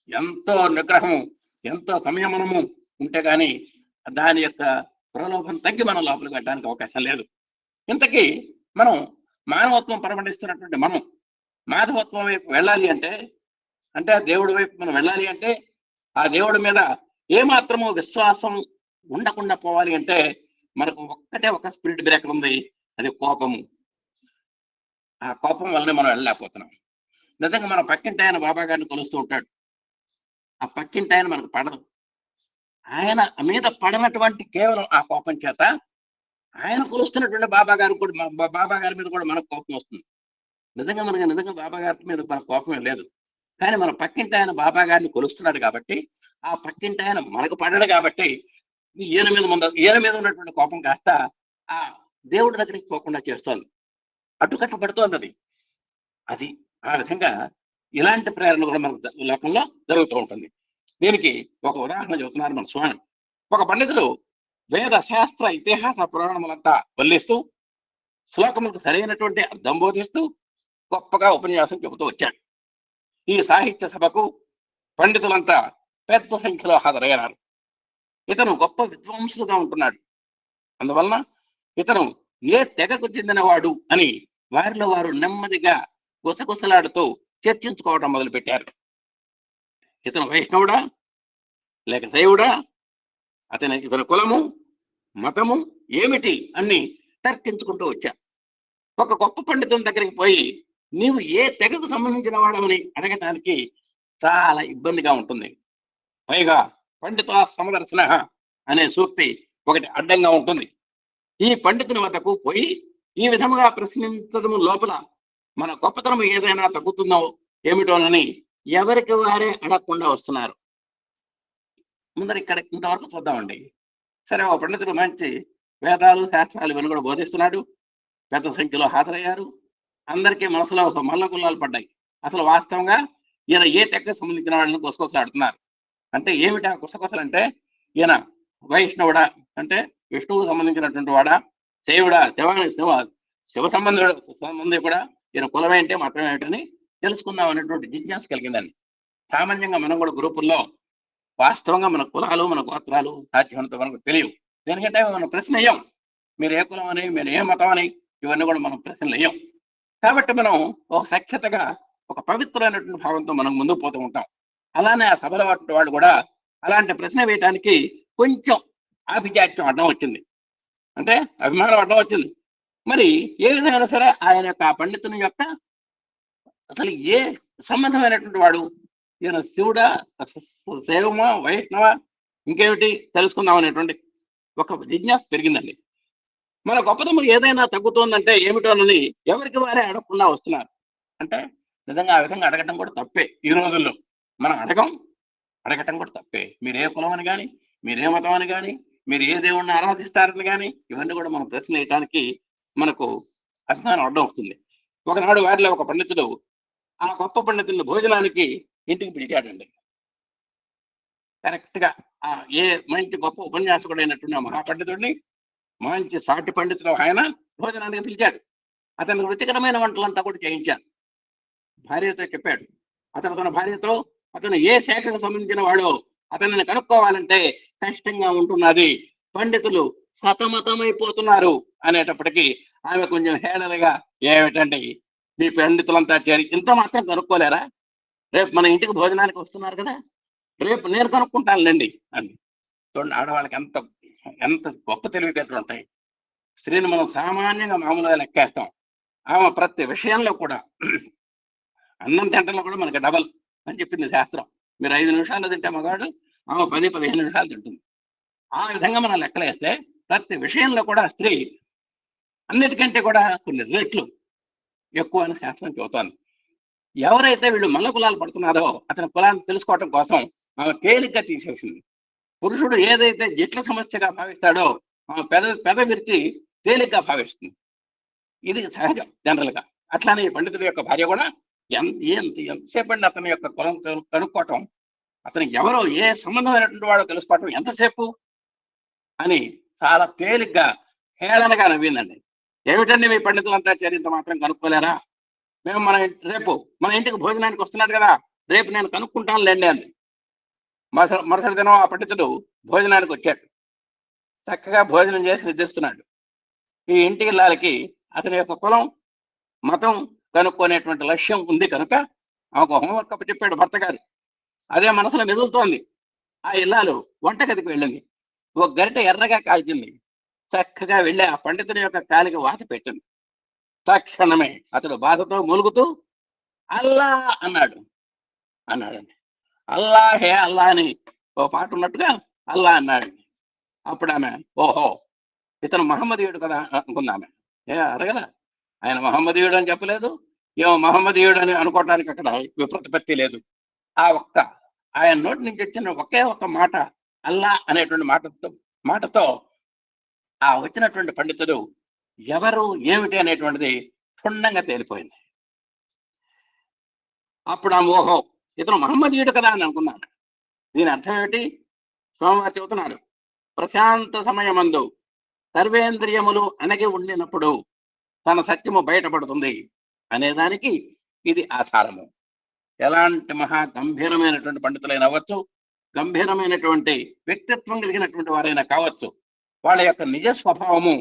ఎంతో నిగ్రహము, ఎంతో సంయమనము ఉంటే కానీ దాని యొక్క ప్రలోభం తగ్గి మనం లోపలికి వెళ్ళడానికి అవకాశం లేదు. ఇంతకీ మనం మానవత్వం పరమడిస్తున్నటువంటి మనం మాధవత్వం వైపు వెళ్ళాలి అంటే ఆ దేవుడి వైపు మనం వెళ్ళాలి అంటే ఆ దేవుడి మీద ఏమాత్రము విశ్వాసం ఉండకుండా పోవాలి అంటే మనకు ఒక్కటే ఒక స్పిరిట్ బ్రేకర్ ఉంది, అది కోపము. ఆ కోపం వల్లనే మనం వెళ్ళలేకపోతున్నాం. నిజంగా మన పక్కింటి ఆయన బాబా గారిని కొలుస్తూ ఉంటాడు. ఆ పక్కింటి ఆయన మనకు పడదు. ఆయన మీద పడనటువంటి కేవలం ఆ కోపం చేత ఆయన కొలుస్తున్నటువంటి బాబా గారు కూడా బాబా గారి మీద కూడా మనకు కోపం వస్తుంది. నిజంగా బాబా గారి మీద మన కోపమే లేదు. కానీ మన పక్కింటి ఆయన బాబా గారిని కొలుస్తున్నాడు కాబట్టి, ఆ పక్కింటి ఆయన మనకు పడ్డాడు కాబట్టి, ఈయన మీద ఉన్నటువంటి కోపం కాస్త ఆ దేవుడి దగ్గరికి పోకుండా చేస్తోంది. అడ్డుకట్ట పడుతోంది అది. అది ఆ విధంగా ఇలాంటి ప్రేరణ కూడా మన లోకంలో జరుగుతూ ఉంటుంది. దీనికి ఒక ఉదాహరణ చెబుతున్నారు మన స్వామి. ఒక పండితుడు వేద శాస్త్ర ఇతిహాస పురాణములంతా వల్లిస్తూ శ్లోకములకు సరైనటువంటి అర్థం బోధిస్తూ గొప్పగా ఉపన్యాసం చెబుతూ వచ్చాడు. ఈ సాహిత్య సభకు పండితులంతా పెద్ద సంఖ్యలో హాజరయ్యారు. ఇతను గొప్ప విద్వాంసులుగా ఉంటున్నాడు. అందువలన ఇతను ఏ తెగకు చెందినవాడు అని వారిలో వారు నెమ్మదిగా గుసగుసలాడుతూ చర్చించుకోవడం మొదలుపెట్టారు. ఇతను వైష్ణవుడా లేక శైవుడా, ఇతని కులము మతము ఏమిటి అన్ని తర్కించుకుంటూ వచ్చారు. ఒక గొప్ప పండితుని దగ్గరికి పోయి నీవు ఏ తెగకు సంబంధించిన వాడమని అడగటానికి చాలా ఇబ్బందిగా ఉంటుంది. పైగా పండిత సమదర్శన అనే సూక్తి ఒకటి అడ్డంగా ఉంటుంది. ఈ పండితుని వద్దకు పోయి ఈ విధముగా ప్రశ్నించడం లోపల మన గొప్పతనం ఏదైనా తగ్గుతుందో ఏమిటోనని ఎవరికి వారే అడగకుండా వస్తున్నారు. ముందర ఇక్కడ ఇంతవరకు చూద్దామండి. సరే, ఓ పండితుడు మంచి వేదాలు శాస్త్రాలు ఇవన్నీ కూడా బోధిస్తున్నాడు. పెద్ద సంఖ్యలో హాజరయ్యారు. అందరికీ మనసులో ఒక మల్లగుల్లాలు పడ్డాయి. అసలు వాస్తవంగా ఈయన ఏ తెగకు సంబంధించిన వాళ్ళని గుసగుసలాడుతున్నారు. అంటే ఏమిటా గుసగుసలు అంటే, ఈయన వైష్ణవుడా అంటే విష్ణువుకు సంబంధించినటువంటి వాడా, శైవుడా శివ సంబంధి కూడా, ఈయన కులం ఏంటి మతం ఏమిటని తెలుసుకుందాం అనేటువంటి జిజ్ఞాస కలిగిందండి. సామాన్యంగా మనం కూడా గ్రూపుల్లో వాస్తవంగా మన కులాలు మన గోత్రాలు సాధ్యమైనంత మనకు తెలియవు. దేనికంటే మనం ప్రశ్న అయ్యాం. మీరు ఏ కులం అని, మీరు ఏ మతం అని, ఇవన్నీ కూడా మనం ప్రశ్నలు అయ్యాం. కాబట్టి మనం ఒక సఖ్యతగా ఒక పవిత్రమైనటువంటి భావంతో మనం ముందుకు పోతూ ఉంటాం. అలానే ఆ సభల వాళ్ళు కూడా అలాంటి ప్రశ్న వేయటానికి కొంచెం ఆభిజాత్యం అడ్డం వచ్చింది, అంటే అభిమానం అడ్డం వచ్చింది. మరి ఏ విధంగా సరే ఆయన యొక్క ఆ పండితుని యొక్క అసలు ఏ సంబంధమైనటువంటి వాడు, ఈయన శివుడా, శైవమా, వైష్ణవ, ఇంకేమిటి తెలుసుకుందాం అనేటువంటి ఒక జిజ్ఞాస పెరిగిందండి. మన గొప్పతనం ఏదైనా తగ్గుతోందంటే ఏమిటోనని ఎవరికి వారే అడగకుండా వస్తున్నారు. అంటే నిజంగా ఆ విధంగా అడగటం కూడా తప్పే. ఈ రోజుల్లో మనం అడగటం కూడా తప్పే. మీరు ఏ కులం అని కానీ, మీరు ఏ మతం అని కానీ, మీరు ఏ దేవుణ్ణి ఆరాధిస్తారని కానీ, ఇవన్నీ కూడా మనం ప్రశ్న వేయటానికి మనకు అభిమానం అడ్డం వస్తుంది. ఒకనాడు వారిలో ఒక పండితుడు ఆ గొప్ప పండితుడిని భోజనానికి ఇంటికి పిలిచాడండి. కరెక్ట్ గా ఏ మంచి గొప్ప ఉపన్యాసకుడు అయినటువంటి మహాపండితుడిని, మంచి సాటి పండితుడు ఆయన భోజనానికి పిలిచాడు. అతనికి రుచికరమైన వంటలంతా కూడా చేయించాడు. భార్యతో చెప్పాడు. అతను తన భార్యతో అతను ఏ శాఖకు సంబంధించిన వాడో అతనిని కనుక్కోవాలంటే కష్టంగా ఉంటున్నది, పండితులు సతమతమైపోతున్నారు అనేటప్పటికీ ఆమె కొంచెం హేళనగా, ఏమిటండి మీ పండితులంతా చేరి ఇంత మాత్రం కనుక్కోలేరా? రేపు మన ఇంటికి భోజనానికి వస్తున్నారు కదా, రేపు నేను కనుక్కుంటానులేండి అండి. చూడండి, ఆడవాళ్ళకి ఎంత ఎంత గొప్ప తెలివితేటలు ఉంటాయి. స్త్రీని మనం సామాన్యంగా మామూలుగా లెక్కేస్తాం. ఆమె ప్రతి విషయంలో కూడా అన్నం తింటంలో కూడా మనకి డబల్ అని చెప్పింది శాస్త్రం. మీరు 5 నిమిషాలు తింటే మగాడు, ఆమె 10-15 నిమిషాలు తింటుంది. ఆ విధంగా మనం లెక్కలేస్తే ప్రతి విషయంలో కూడా స్త్రీ అన్నిటికంటే కూడా కొన్ని రెట్లు ఎక్కువ అని శాస్త్రం చెబుతోంది. ఎవరైతే వీళ్ళు మల్ల కులాలు పడుతున్నారో అతని కులాన్ని తెలుసుకోవటం కోసం ఆమె తేలిగ్గా తీసేసింది. పురుషుడు ఏదైతే జట్ల సమస్యగా భావిస్తాడో ఆమె పెద విరిచి తేలిగ్గా భావిస్తుంది. ఇది సహజం జనరల్ గా. అట్లానే ఈ పండితుడి యొక్క భార్య కూడా ఎంతసేపు అండి అతని యొక్క కులం కనుక్కోవటం, అతనికి ఎవరో ఏ సంబంధమైనటువంటి వాడో తెలుసుకోవటం ఎంతసేపు అని చాలా తేలిగ్గా హేళనగా నవ్విందండి. ఏమిటండి మీ పండితులంతా చేరి ఇంత మాత్రం కనుక్కోలేరా? మేము రేపు మన ఇంటికి భోజనానికి వస్తున్నాడు కదా, రేపు నేను కనుక్కుంటాను లేండి అంది. మరుసటి దినం ఆ పండితుడు భోజనానికి వచ్చాడు. చక్కగా భోజనం చేసి నిద్రిస్తున్నాడు. ఈ ఇంటికి ఇల్లాలకి అతని యొక్క కులం మతం కనుక్కునేటువంటి లక్ష్యం ఉంది కనుక ఆమెకు హోంవర్క్ అప్పు చెప్పాడు భర్త గారు. అదే మనసులో మెదులుతోంది. ఆ ఇల్లాలు వంటగదికి వెళ్ళింది. ఒక గరిట ఎర్రగా కాల్చింది. చక్కగా వెళ్ళి ఆ పండితుడి యొక్క కాలికి వాత పెట్టింది. తక్షణమే అతడు బాధతో మూలుగుతూ అల్లా అన్నాడండి. అల్లా హే అల్లా అని ఓ పాట ఉన్నట్టుగా అల్లా అన్నాడండి. అప్పుడు ఆమె ఓహో ఇతను మహమ్మదీయుడు కదా అనుకుందామె. అడగల, ఆయన మహమ్మదీయుడు అని చెప్పలేదు, ఏమో మహమ్మదీయుడు అని అనుకోవటానికి అక్కడ విప్రతిపత్తి లేదు. ఆ ఒక్క ఆయన నోటి నుంచి వచ్చిన ఒకే ఒక్క మాట అల్లా అనేటువంటి మాటతో ఆ వచ్చినటువంటి పండితుడు ఎవరు ఏమిటి అనేటువంటిది క్షుణ్ణంగా తేలిపోయింది. అప్పుడు ఆ ఓహో ఇతను మహమ్మదీయుడు కదా అని అనుకున్నాను. దీని అర్థం ఏమిటి? స్వామివారు చెబుతున్నారు, ప్రశాంత సమయమందు సర్వేంద్రియములు అణగి ఉండినప్పుడు తన సత్యము బయటపడుతుంది అనేదానికి ఇది ఆధారము. ఎలాంటి మహా గంభీరమైనటువంటి పండితులైన అవ్వచ్చు, గంభీరమైనటువంటి వ్యక్తిత్వం కలిగినటువంటి వారైనా కావచ్చు, వాళ్ళ యొక్క నిజ స్వభావము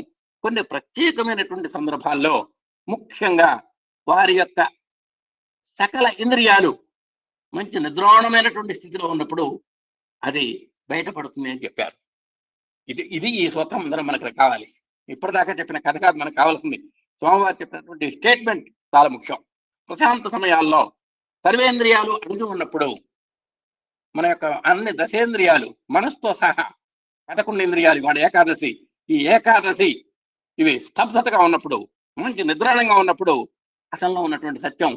కొన్ని ప్రత్యేకమైనటువంటి సందర్భాల్లో, ముఖ్యంగా వారి యొక్క సకల ఇంద్రియాలు మంచి నిద్రాణమైనటువంటి స్థితిలో ఉన్నప్పుడు అది బయటపడుతుంది అని చెప్పారు. ఇది ఈ సూత్రం అందరం మనకు కావాలి. ఇప్పటిదాకా చెప్పిన కథ కాదు మనకు కావాల్సింది. స్వామివారు చెప్పినటువంటి స్టేట్మెంట్ చాలా ముఖ్యం. ప్రశాంత సమయాల్లో సర్వేంద్రియాలు అణిగి ఉన్నప్పుడు మన యొక్క అన్ని దశేంద్రియాలు మనసుతో సహా 11 ఇంద్రియాలు, వాడు ఏకాదశి, ఈ ఏకాదశి ఇవి స్తబ్దతగా ఉన్నప్పుడు, మంచి నిద్రాణంగా ఉన్నప్పుడు అసల్లో ఉన్నటువంటి సత్యం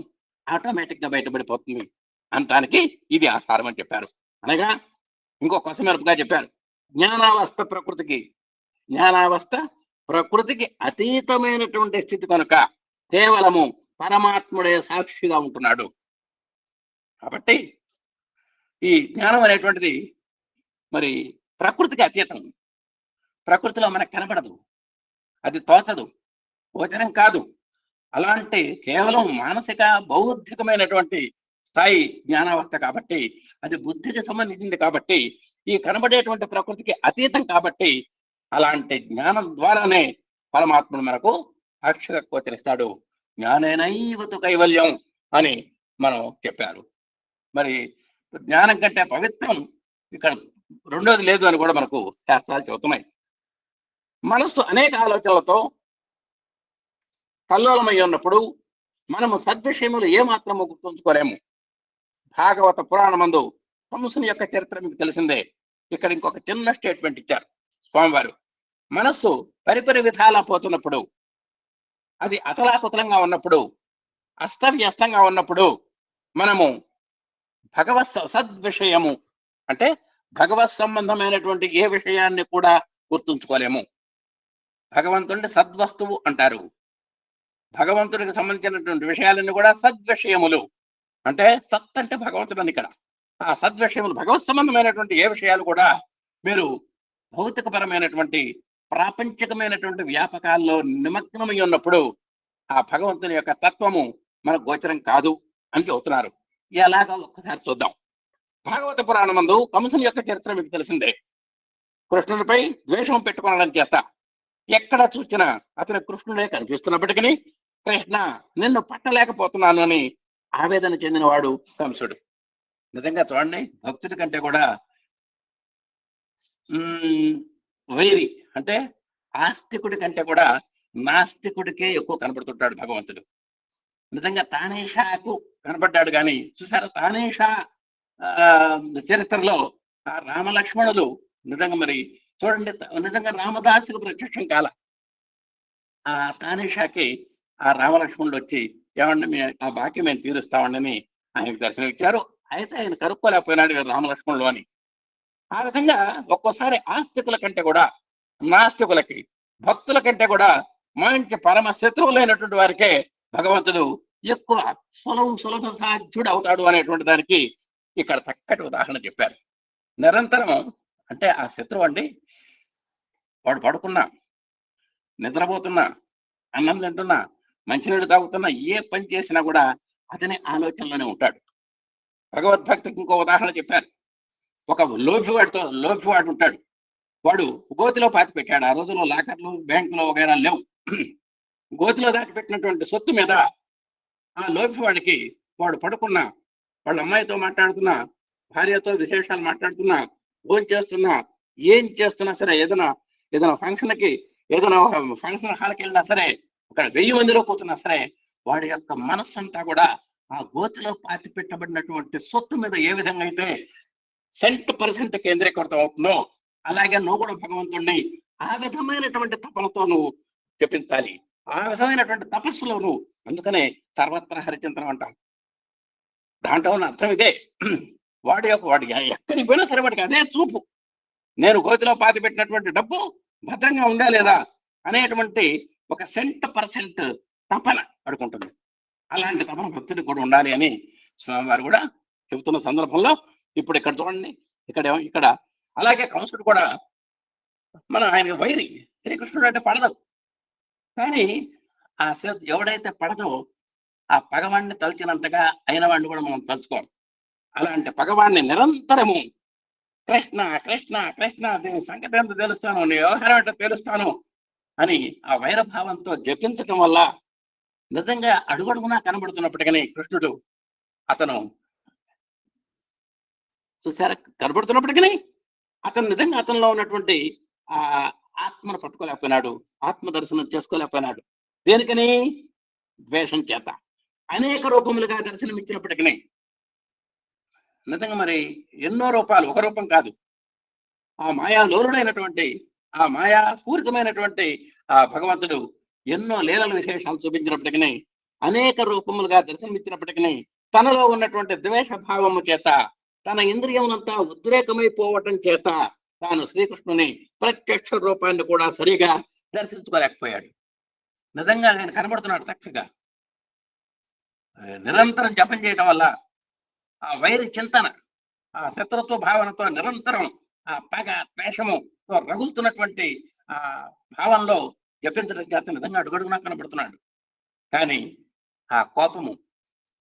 ఆటోమేటిక్ గా బయటపడిపోతుంది అనటానికి ఇది ఆధారం అని చెప్పారు. అనగా ఇంకో కొసమెరుపుగా చెప్పారు, జ్ఞానావస్థ ప్రకృతికి అతీతమైనటువంటి స్థితి కనుక కేవలము పరమాత్ముడే సాక్షిగా ఉంటున్నాడు. కాబట్టి ఈ జ్ఞానం అనేటువంటిది మరి ప్రకృతికి అతీతం. ప్రకృతిలో మనకు కనబడదు, అది తోచదు, గోచరం కాదు. అలాంటి కేవలం మానసిక బౌద్ధికమైనటువంటి స్థాయి జ్ఞానావస్థ కాబట్టి, అది బుద్ధికి సంబంధించింది కాబట్టి, ఈ కనబడేటువంటి ప్రకృతికి అతీతం కాబట్టి, అలాంటి జ్ఞానం ద్వారానే పరమాత్ముడు మనకు సాక్షిగా గోచరిస్తాడు. జ్ఞానేనైవతు కైవల్యం అని మనం చెప్పారు. మరి జ్ఞానం కంటే పవిత్రం ఇక్కడ రెండోది లేదు అని కూడా మనకు శాస్త్రాలు చెబుతున్నాయి. మనస్సు అనేక ఆలోచనలతో కల్లోలమై ఉన్నప్పుడు మనము సద్విషయములు ఏమాత్రము గుర్తుంచుకోలేము. భాగవత పురాణమందు కంసుని యొక్క చరిత్ర మీకు తెలిసిందే. ఇక్కడ ఇంకొక చిన్న స్టేట్మెంట్ ఇచ్చారు స్వామివారు. మనస్సు పరిపరి విధాలా పోతున్నప్పుడు, అది అతలాకుతలంగా ఉన్నప్పుడు, అస్తవ్యస్తంగా ఉన్నప్పుడు మనము సద్విషయము అంటే భగవత్ సంబంధమైనటువంటి ఏ విషయాన్ని కూడా గుర్తుంచుకోలేము. భగవంతుడిని సద్వస్తువు అంటారు. భగవంతుడికి సంబంధించినటువంటి విషయాలన్నీ కూడా సద్విషయములు. అంటే సత్ అంటే భగవంతుడు అని ఇక్కడ. ఆ సద్విషయములు భగవత్ సంబంధమైనటువంటి ఏ విషయాలు కూడా మీరు భౌతికపరమైనటువంటి ప్రాపంచికమైనటువంటి వ్యాపకాల్లో నిమగ్నమై ఉన్నప్పుడు ఆ భగవంతుని యొక్క తత్వము మనకు గోచరం కాదు అని చెబుతున్నారు. ఎలాగా ఒక్కసారి చూద్దాం. భాగవత పురాణమందు కంసుని యొక్క చరిత్ర మీకు తెలిసిందే. కృష్ణునిపై ద్వేషం పెట్టుకోవడం చేత ఎక్కడ చూసినా అతని కృష్ణుడే కనిపిస్తున్నప్పటికీ కృష్ణ నిన్ను పట్టలేకపోతున్నాను అని ఆవేదన చెందినవాడు కంసుడు. నిజంగా చూడండి, భక్తుడి కంటే కూడా వైరి అంటే ఆస్తికుడి కంటే కూడా నాస్తికుడికే ఎక్కువ కనబడుతుంటాడు భగవంతుడు. నిజంగా తానేషాకు కనబడ్డాడు కానీ చూసారా, తానేషా చరిత్రలో ఆ రామలక్ష్మణులు నిజంగా మరి చూడండి, నిజంగా రామదాసుకు ప్రత్యక్షం కాల. ఆ తానేషాకి ఆ రామలక్ష్మణుడు వచ్చి ఏమండి ఆ బాకీ మేము తీరుస్తామండి ఆయనకు దర్శనం ఇచ్చారు. అయితే ఆయన కనుక్కోలేకపోయినాడు రామలక్ష్మణుడు అని. ఆ విధంగా ఒక్కోసారి ఆస్తికుల కంటే కూడా నాస్తికులకి, భక్తుల కంటే కూడా మంచి పరమ శత్రువులైనటువంటి వారికే భగవంతుడు ఎక్కువ సులభ సాధ్యుడు అవుతాడు అనేటువంటి దానికి ఇక్కడ చక్కటి ఉదాహరణ చెప్పారు. నిరంతరం అంటే ఆ శత్రువు అండి, వాడు పడుకున్నా, నిద్రపోతున్నా, అన్నం తింటున్నా, మంచినీళ్ళు తాగుతున్నా, ఏ పని చేసినా కూడా అతనే ఆలోచనలోనే ఉంటాడు. భగవద్భక్తికి ఇంకో ఉదాహరణ చెప్పారు. ఒక లోభివాడు ఉంటాడు. వాడు గోతిలో పాతి పెట్టాడు. ఆ రోజుల్లో లాకర్లు, బ్యాంకులు వగైరా లేవు. గోతిలో దాచిపెట్టినటువంటి సొత్తు మీద ఆ లోభివాడికి వాడు పడుకున్నా, వాళ్ళ అమ్మాయితో మాట్లాడుతున్నా, భార్యతో విశేషాలు మాట్లాడుతున్నా, ఫోన్ చేస్తున్నా, ఏం చేస్తున్నా సరే, ఏదైనా ఫంక్షన్ హాల్కి వెళ్ళినా సరే, అక్కడ 1000 మందిలో కూర్చున్నా సరే, వాడి యొక్క మనస్సంతా కూడా ఆ గోతిలో పాతి పెట్టబడినటువంటి సొత్తు మీద ఏ విధంగా అయితే 100% కేంద్రీకృతం అవుతుందో, అలాగే నువ్వు కూడా భగవంతుడిని ఆ విధమైనటువంటి తపనతో నువ్వు జపించాలి, ఆ విధమైనటువంటి తపస్సులో నువ్వు. అందుకనే సర్వత్ర హరిచింతనం అంటాం. దాంట్లో ఉన్న అర్థం ఇదే. వాడు ఎక్కడికి పోయినా సరే వాడికి అదే చూపు. నేను గోతిలో పాతి పెట్టినటువంటి డబ్బు భద్రంగా ఉందా లేదా అనేటువంటి ఒక 100% తపన పడుకుంటుంది. అలాంటి తపన భక్తుడికి కూడా ఉండాలి అని స్వామివారు కూడా చెబుతున్న సందర్భంలో ఇప్పుడు ఇక్కడ చూడండి, ఇక్కడ అలాగే కంసుడు కూడా ఆయన వైరి. శ్రీకృష్ణుడు అంటే పడదు, కానీ ఆ ఎవడైతే పడదో ఆ పగవాడిని తలుచినంతగా అయిన వాడిని కూడా మనం తలుచుకోం. అలాంటి పగవాడిని నిరంతరము కృష్ణ కృష్ణ కృష్ణ, దీని సంగతి ఎంత తెలుస్తాను, నీ వ్యవహారం ఏంటో తెలుస్తాను అని ఆ వైరభావంతో జపించటం వల్ల నిజంగా అడుగడుగునా కనబడుతున్నప్పటికీ కృష్ణుడు అతను చూసారా, కనబడుతున్నప్పటికీ అతను నిజంగా అతనిలో ఉన్నటువంటి ఆ ఆత్మను పట్టుకోలేకపోయినాడు, ఆత్మ దర్శనం చేసుకోలేకపోయినాడు. దేనికని? ద్వేషం చేత. అనేక రూపములుగా దర్శనమిచ్చినప్పటికీ నిజంగా మరి ఎన్నో రూపాలు, ఒక రూపం కాదు, ఆ మాయాలోలుడైనటువంటి ఆ మాయాపూరితమైనటువంటి ఆ భగవంతుడు ఎన్నో లీలల విశేషాలు చూపించినప్పటికీ, అనేక రూపములుగా దర్శనమిచ్చినప్పటికీ తనలో ఉన్నటువంటి ద్వేష భావము చేత, తన ఇంద్రియమునంతా ఉద్రేకమైపోవటం చేత తాను శ్రీకృష్ణుని ప్రత్యక్ష రూపాన్ని కూడా సరిగా దర్శించుకోలేకపోయాడు. నిజంగా ఆయన కనబడుతున్నాడు చక్కగా. నిరంతరం జపం చేయటం వల్ల ఆ వైరి చింతన, ఆ శత్రుత్వ భావనతో నిరంతరం ఆ పగ ద్వేషముతో రగులుతున్నటువంటి ఆ భావంలో జపించడం చేత నిజంగా అడుగడుగునా కనబడుతున్నాడు. కానీ ఆ కోపము,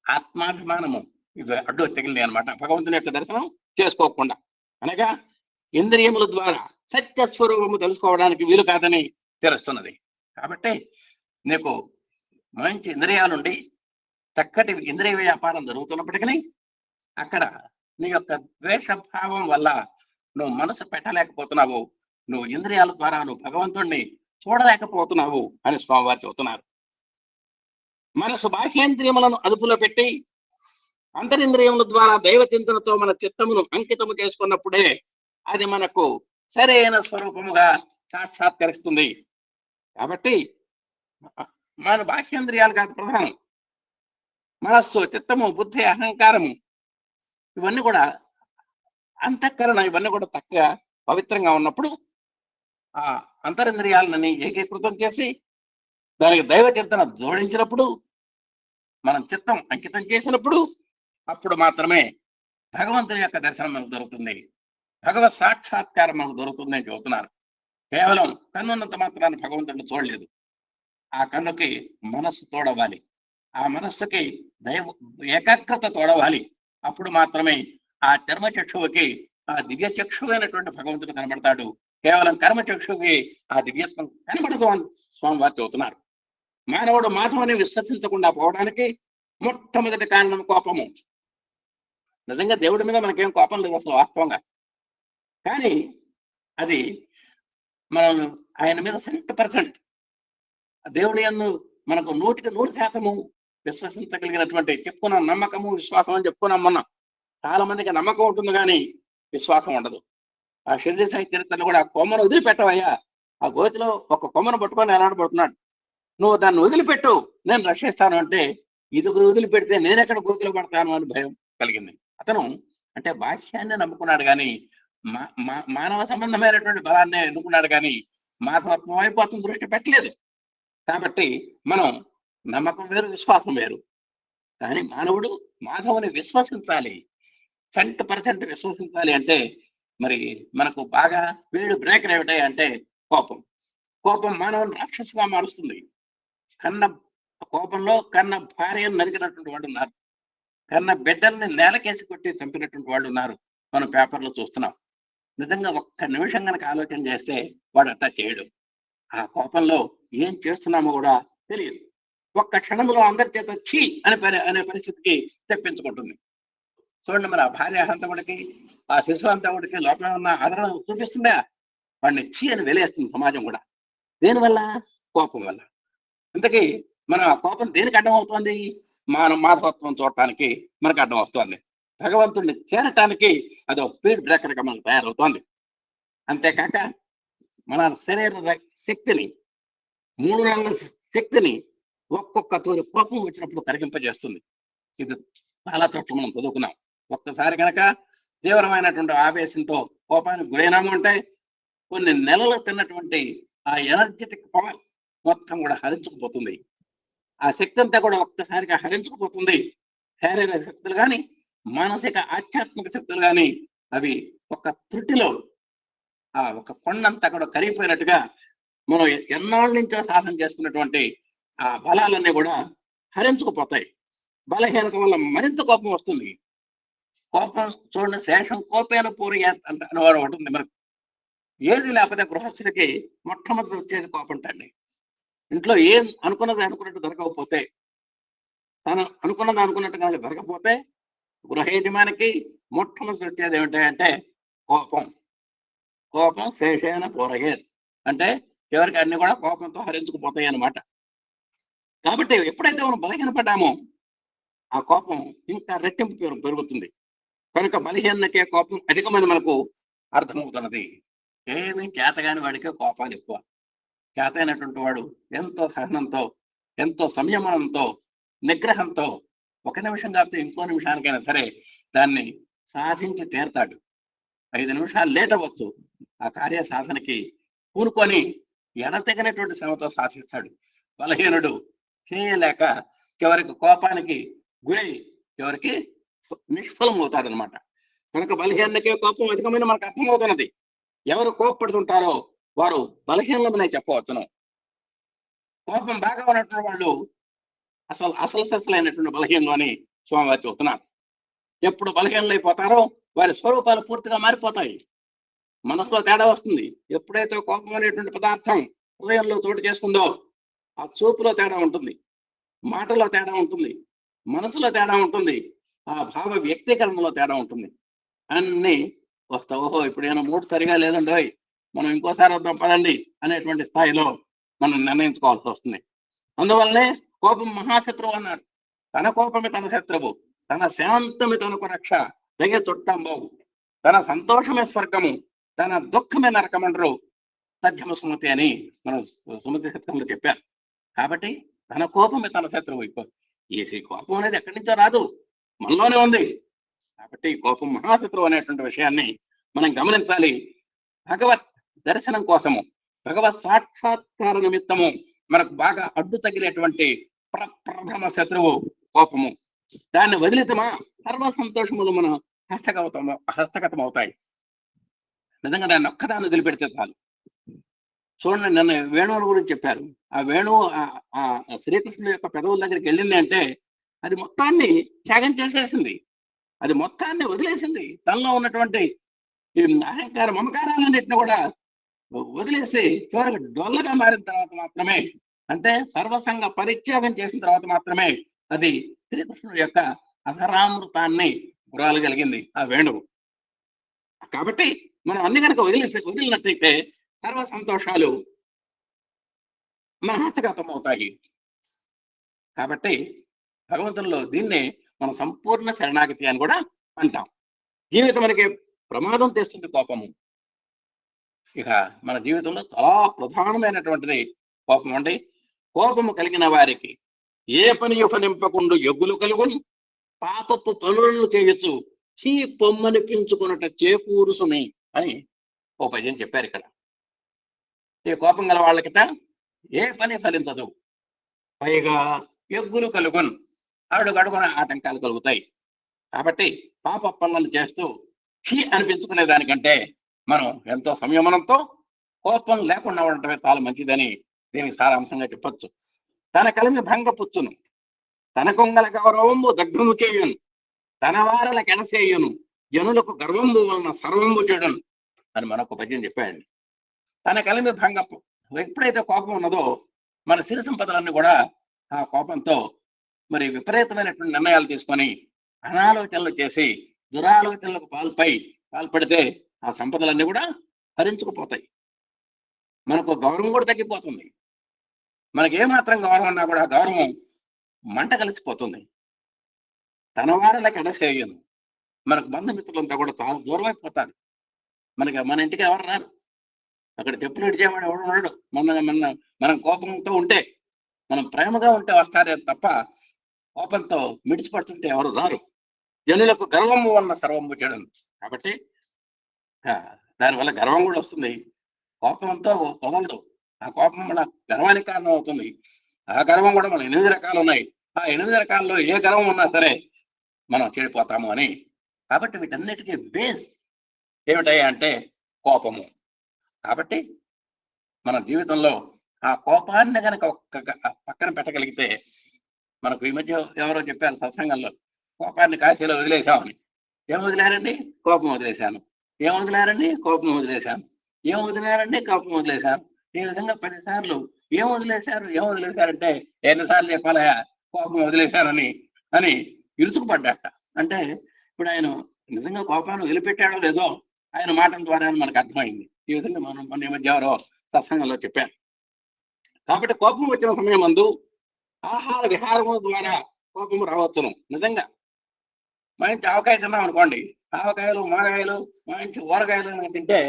ఆత్మాభిమానము ఇవి అడ్డు తగిలినాయి అనమాట, భగవంతుని యొక్క దర్శనం చేసుకోకుండా. అనగా ఇంద్రియముల ద్వారా సత్యస్వరూపము తెలుసుకోవడానికి వీలు కాదని తెలుస్తున్నది. కాబట్టి నీకు మంచి ఇంద్రియాలుండి చక్కటి ఇంద్రియ వ్యాపారం జరుగుతున్నప్పటికీ అక్కడ నీ యొక్క ద్వేషభావం వల్ల నువ్వు మనసు పెట్టలేకపోతున్నావు, నువ్వు ఇంద్రియాల ద్వారా నువ్వు భగవంతుణ్ణి చూడలేకపోతున్నావు అని స్వామివారు చెబుతున్నారు. మనసు బాహ్యేంద్రియములను అదుపులో పెట్టి అంతరింద్రియముల ద్వారా దైవచింతనతో మన చిత్తమును అంకితము చేసుకున్నప్పుడే అది మనకు సరైన స్వరూపముగా సాక్షాత్కరిస్తుంది. కాబట్టి మన బాహ్యేంద్రియాలు కాదు ప్రధానం, మనస్సు, చిత్తము, బుద్ధి, అహంకారము ఇవన్నీ కూడా, అంతఃకరణ ఇవన్నీ కూడా చక్కగా పవిత్రంగా ఉన్నప్పుడు ఆ అంతరింద్రియాలని ఏకీకృతం చేసి దానికి దైవ చింతన జోడించినప్పుడు, మనం చిత్తం అంకితం చేసినప్పుడు అప్పుడు మాత్రమే భగవంతుని యొక్క దర్శనం మనకు దొరుకుతుంది, భగవత్ సాక్షాత్కారం మనకు దొరుకుతుంది అని చెబుతున్నారు. కేవలం కన్నున్నంత మాత్రాన్ని భగవంతుడిని చూడలేదు, ఆ కన్నుకి మనస్సు తోడవాలి, ఆ మనస్సుకి దైవ ఏకాగ్రత తోడవాలి. అప్పుడు మాత్రమే ఆ చర్మచక్షువుకి ఆ దివ్య చక్షువైనటువంటి భగవంతుడు కనబడతాడు. కేవలం కర్మచక్షువుకి ఆ దివ్యత్వం కనబడదు అని స్వామివారు చెబుతున్నారు. మానవుడు మాధవుని విశ్వసించకుండా పోవడానికి మొట్టమొదటి కారణం కోపము. నిజంగా దేవుడి మీద మనకేం కోపం లేదు అసలు వాస్తవంగా, కానీ అది మనం ఆయన మీద 100% దేవుడి యందు మనకు 100% విశ్వసించగలిగినటువంటి చెప్పుకున్నాం, నమ్మకము విశ్వాసం అని చెప్పుకున్నాం మొన్న. చాలా మందికి నమ్మకం ఉంటుంది కానీ విశ్వాసం ఉండదు. ఆ షిరిడి సాయి చరిత్రలో కూడా కొమ్మను వదిలిపెట్టవయ్యా, ఆ గోతిలో ఒక కొమ్మను పట్టుకొని ఎలాడబడుతున్నాడు, నువ్వు దాన్ని వదిలిపెట్టు నేను రక్షిస్తాను అంటే, ఇది వదిలిపెడితే నేనెక్కడ గోతిలో పడతాను అని భయం కలిగింది. అతను అంటే బాహ్యాన్ని నమ్ముకున్నాడు కానీ మానవ సంబంధమైనటువంటి బలాన్ని ఎన్నుకున్నాడు కానీ మాధవత్వం వైపు అతను దృష్టి పెట్టలేదు. కాబట్టి మనం నమ్మకం వేరు, విశ్వాసం వేరు. కానీ మానవుడు మాధవుని విశ్వసించాలి, 100% విశ్వసించాలి. అంటే మరి మనకు బాగా వీడు బ్రేకర్ ఏమిటాయి అంటే కోపం. కోపం మానవుని రాక్షసుగా మారుస్తుంది. కోపంలో కన్న భార్యను నరికినటువంటి వాళ్ళు ఉన్నారు, కన్న బిడ్డల్ని నేలకేసి కొట్టి చంపినటువంటి వాళ్ళు ఉన్నారు, మనం పేపర్లో చూస్తున్నాం. నిజంగా ఒక్క నిమిషం కనుక ఆలోచన చేస్తే వాడు అట్టా చేయడు. ఆ కోపంలో ఏం చేస్తున్నామో కూడా తెలియదు. ఒక్క క్షణంలో అందరి చేత ఛీ అనే పరిస్థితికి తెప్పించుకుంటుంది. చూడండి, మరి ఆ భార్య హంతకుడికి, ఆ శిశు హంతకుడికి లోపల ఉన్న ఆదరణ చూపిస్తుందా? వాడిని ఛీ అని వెలేస్తుంది సమాజం కూడా. దేనివల్ల? కోపం వల్ల. ఇంతకీ మనం ఆ కోపం దేనికి అడ్డం అవుతుంది? మాధవత్వం చూడటానికి మనకు అడ్డం అవుతుంది. భగవంతుడిని చేరటానికి అదో స్పీడ్ బ్రేకర్గా మనకు తయారవుతోంది. అంతేకాక మన శరీర శక్తిని, 3 నెలల శక్తిని ఒక్కొక్క తూరి కోపం వచ్చినప్పుడు కరిగింపజేస్తుంది. ఇది చాలా చోట్ల మనం చదువుకున్నాం. ఒక్కసారి కనుక తీవ్రమైనటువంటి ఆవేశంతో కోపానికి గురైనాము అంటే కొన్ని నెలలు తిన్నటువంటి ఆ ఎనర్జెటిక్ పవర్ మొత్తం కూడా హరించుకుపోతుంది. ఆ శక్తి అంతా కూడా ఒక్కసారిగా హరించుకుపోతుంది. శారీరక శక్తులు కానీ, మానసిక ఆధ్యాత్మిక శక్తులు కానీ అవి ఒక త్రుటిలో ఆ ఒక కొండంతా కూడా కరిగిపోయినట్టుగా మనం ఎన్నాళ్ళ నుంచో సాధన చేస్తున్నటువంటి ఆ బలాలన్నీ కూడా హరించుకుపోతాయి. బలహీనత వల్ల మరింత కోపం వస్తుంది. కోపం చూడండి, శేషం కోపేన పూర్యాత్ అంటే అనేవాడు ఒకటి ఉంది మనకు. ఏది లేకపోతే గృహస్థుడికి మొట్టమొదటి వచ్చేది కోపం అండి. ఇంట్లో ఏం అనుకున్నది అనుకున్నట్టు దొరకకపోతే, తను అనుకున్నది అనుకున్నట్టుగా దొరకపోతే గృహ యజమానికి మొట్టమొదటి వచ్చేది ఏమిటంటే కోపం. కోపం శేషేన పూరయేత్ అంటే చివరికి అన్ని కూడా కోపంతో హరించుకుపోతాయి అన్నమాట. కాబట్టి ఎప్పుడైతే మనం బలహీనపడ్డామో ఆ కోపం ఇంకా రెట్టింపు పెరుగుతుంది. కనుక బలహీనకే కోపం అధికమని మనకు అర్థమవుతున్నది. ఏమీ చేతగాని వాడికే కోపాలు ఎక్కువ. చేతైనటువంటి వాడు ఎంతో సహనంతో, ఎంతో సంయమనంతో, నిగ్రహంతో, ఒక నిమిషం కాకపోతే ఇంకో నిమిషానికైనా సరే దాన్ని సాధించి తీరతాడు. 5 నిమిషాలు లేట్ అవ్వచ్చు, ఆ కార్య సాధనకి కూరుకొని ఎడతెగనటువంటి శ్రమతో సాధిస్తాడు. బలహీనుడు చేయలేక చివరికి కోపానికి గురై చివరికి నిష్ఫలం అవుతాడనమాట. కనుక బలహీనకే కోపం అధికమైన మనకు అర్థమవుతున్నది. ఎవరు కోపపడుతుంటారో వారు బలహీనమనే చెప్పవచ్చును. కోపం బాగా ఉన్నటువంటి వాళ్ళు అసలు ససలైనటువంటి బలహీనలు అని స్వామివారు చెబుతున్నారు. ఎప్పుడు బలహీనలైపోతారో వారి స్వరూపాలు పూర్తిగా మారిపోతాయి. మనసులో తేడా వస్తుంది. ఎప్పుడైతే కోపం అనేటువంటి పదార్థం హృదయంలో చోటు చేసుకుందో ఆ చూపులో తేడా ఉంటుంది, మాటలో తేడా ఉంటుంది, మనసులో తేడా ఉంటుంది, ఆ భావ వ్యక్తీకరణలో తేడా ఉంటుంది. అన్నీ వస్తా ఓహో ఇప్పుడు ఏమైనా మూడు సరిగా లేదండి, మనం ఇంకోసారి వద్దాం పదండి అనేటువంటి స్థాయిలో మనం నిర్ణయించుకోవాల్సి వస్తుంది. అందువల్లనే కోపం మహాశత్రువు అన్నారు. తన కోపమే తన శత్రువు, తన శాంతమే తనకు రక్ష, దయ చుట్టంబవు, తన సంతోషమే స్వర్గము, తన దుఃఖమే నరకమంటారు సత్యమ సుమతి అని మనం సుమతి శతకంలో చెప్పారు. కాబట్టి తన కోపమే తన శత్రువు. ఈ కోపం అనేది ఎక్కడి నుంచో రాదు, మనలోనే ఉంది. కాబట్టి కోపం మహాశత్రువు అనేటువంటి విషయాన్ని మనం గమనించాలి. భగవత్ దర్శనం కోసము, భగవత్ సాక్షాత్కార నిమిత్తము మనకు బాగా అడ్డు తగిలేటువంటి ప్రథమ శత్రువు కోపము. దాన్ని వదిలితమా సర్వ సంతోషములు మన హస్తగతం అవుతాయి. నిజంగా దాన్ని ఒక్కదాన్ని వదిలిపెడితే చాలు. చూడండి, నన్ను వేణువుల గురించి చెప్పారు. ఆ వేణువు ఆ శ్రీకృష్ణుడి యొక్క పెదవుల దగ్గరికి వెళ్ళింది అంటే అది మొత్తాన్ని త్యాగం చేసేసింది, అది మొత్తాన్ని వదిలేసింది. తనలో ఉన్నటువంటి ఈ అహంకార మమకారాలన్నింటినీ కూడా వదిలేసి చివరికి డొల్లగా మారిన తర్వాత మాత్రమే, అంటే సర్వసంగ పరిత్యాగం చేసిన తర్వాత మాత్రమే అది శ్రీకృష్ణుడి యొక్క అధరామృతాన్ని గురాలగలిగింది ఆ వేణువు. కాబట్టి మనం అన్ని కనుక వదిలినట్లయితే సర్వ సంతోషాలు మన హస్తగతం అవుతాయి. కాబట్టి భగవంతుల్లో దీన్నే మన సంపూర్ణ శరణాగతి అని కూడా అంటాం. జీవితం మనకి ప్రమాదం తెస్తుంది కోపము. ఇక మన జీవితంలో చాలా ప్రధానమైనటువంటిది కోపం అండి. కోపము కలిగిన వారికి ఏ పని ఉపనింపకుండా ఎగ్గులు కలుగును, పాపపు పనులను చేయొచ్చు, చీ పొమ్మనిపించుకున్నట చేకూరుసుని అని ఓ పద్యం చెప్పారు ఇక్కడ. ఈ కోపం గల వాళ్ళకిట ఏ పని ఫలించదు, పైగా ఎగ్గులు కలుగును, అడుగడుగున ఆటంకాలు కలుగుతాయి. కాబట్టి పాప పనులను చేస్తూ చీ అనిపించుకునే దానికంటే మనం ఎంతో సంయమనంతో కోపం లేకుండా ఉండటమే చాలా మంచిదని దీనికి సారాంశంగా చెప్పొచ్చు. తన కలిమి భంగపుచ్చును, తన కొంగల గౌరవము దగ్ధము చేయును, తన వారల కెనసేయును, జనులకు గర్వంబు వలన సర్వంబు చెడును అని మనకు పద్యం చెప్పాయండి. తన కలిమి భంగపు, ఎప్పుడైతే కోపం ఉన్నదో మన సిరి సంపదలన్నీ కూడా ఆ కోపంతో మరి విపరీతమైనటువంటి నిర్ణయాలు తీసుకొని అనాలోచనలు చేసి దురాలోచనలకు పాల్పడితే ఆ సంపదలన్నీ కూడా హరించుకుపోతాయి. మనకు గౌరవం కూడా తగ్గిపోతుంది. మనకి ఏమాత్రం గౌరవం ఉన్నా కూడా గౌరవం మంట కలిసిపోతుంది. తన వారలకు ఎడసేయను, మనకు బంధుమిత్రులంతా కూడా చాలా దూరం అయిపోతారు. మన ఇంటికి ఎవరు రారు. అక్కడ చెప్పులు ఇడిచేవాడు ఎవడు ఉన్నాడు. మనం కోపంతో ఉంటే, మనం ప్రేమగా ఉంటే వస్తారే తప్ప కోపంతో మిడిచిపడుతుంటే ఎవరు రారు. జనులకు గర్వము వలన సర్వము చెడును. కాబట్టి దానివల్ల గర్వం కూడా వస్తుంది. కోపంతో వదలదు. ఆ కోపం మన గర్వానికి కారణం అవుతుంది. ఆ గర్వం కూడా మన 8 రకాలు ఉన్నాయి. ఆ 8 రకాల్లో ఏ గర్వం ఉన్నా సరే మనం చెడిపోతాము అని. కాబట్టి వీటన్నిటికీ బేస్ ఏమిటయ్యా అంటే కోపము. కాబట్టి మన జీవితంలో ఆ కోపాన్ని కనుక పక్కన పెట్టగలిగితే, మనకు ఈ మధ్య ఎవరో చెప్పారు సత్సంగంలో, కోపాన్ని కాశీలో వదిలేశామని. ఏం వదిలేరండి? కోపం వదిలేశాను. ఏం వదిలేరండి? కోపం వదిలేశాను. ఏం వదిలేరండి? కోపం వదిలేశాను. ఈ విధంగా 10 సార్లు ఏం వదిలేశారంటే ఎన్నిసార్లు చెప్పాలయా కోపం వదిలేశానని అని ఇరుసుకుపడ్డాట. అంటే ఇప్పుడు ఆయన నిజంగా కోపాన్ని వదిలిపెట్టాడో లేదో ఆయన మాటల ద్వారా మనకు అర్థమైంది. ఈ విధంగా మనం మన మధ్య ఎవరో సత్సంగంలో చెప్పారు. కాబట్టి కోపం వచ్చిన సమయం మందు ఆహార విహారము ద్వారా కోపము రావచ్చును. నిజంగా మంచి ఆవకాయ తిన్నాం అనుకోండి, ఆవకాయలు మాగాయలు మంచి ఊరగాయలు తింటే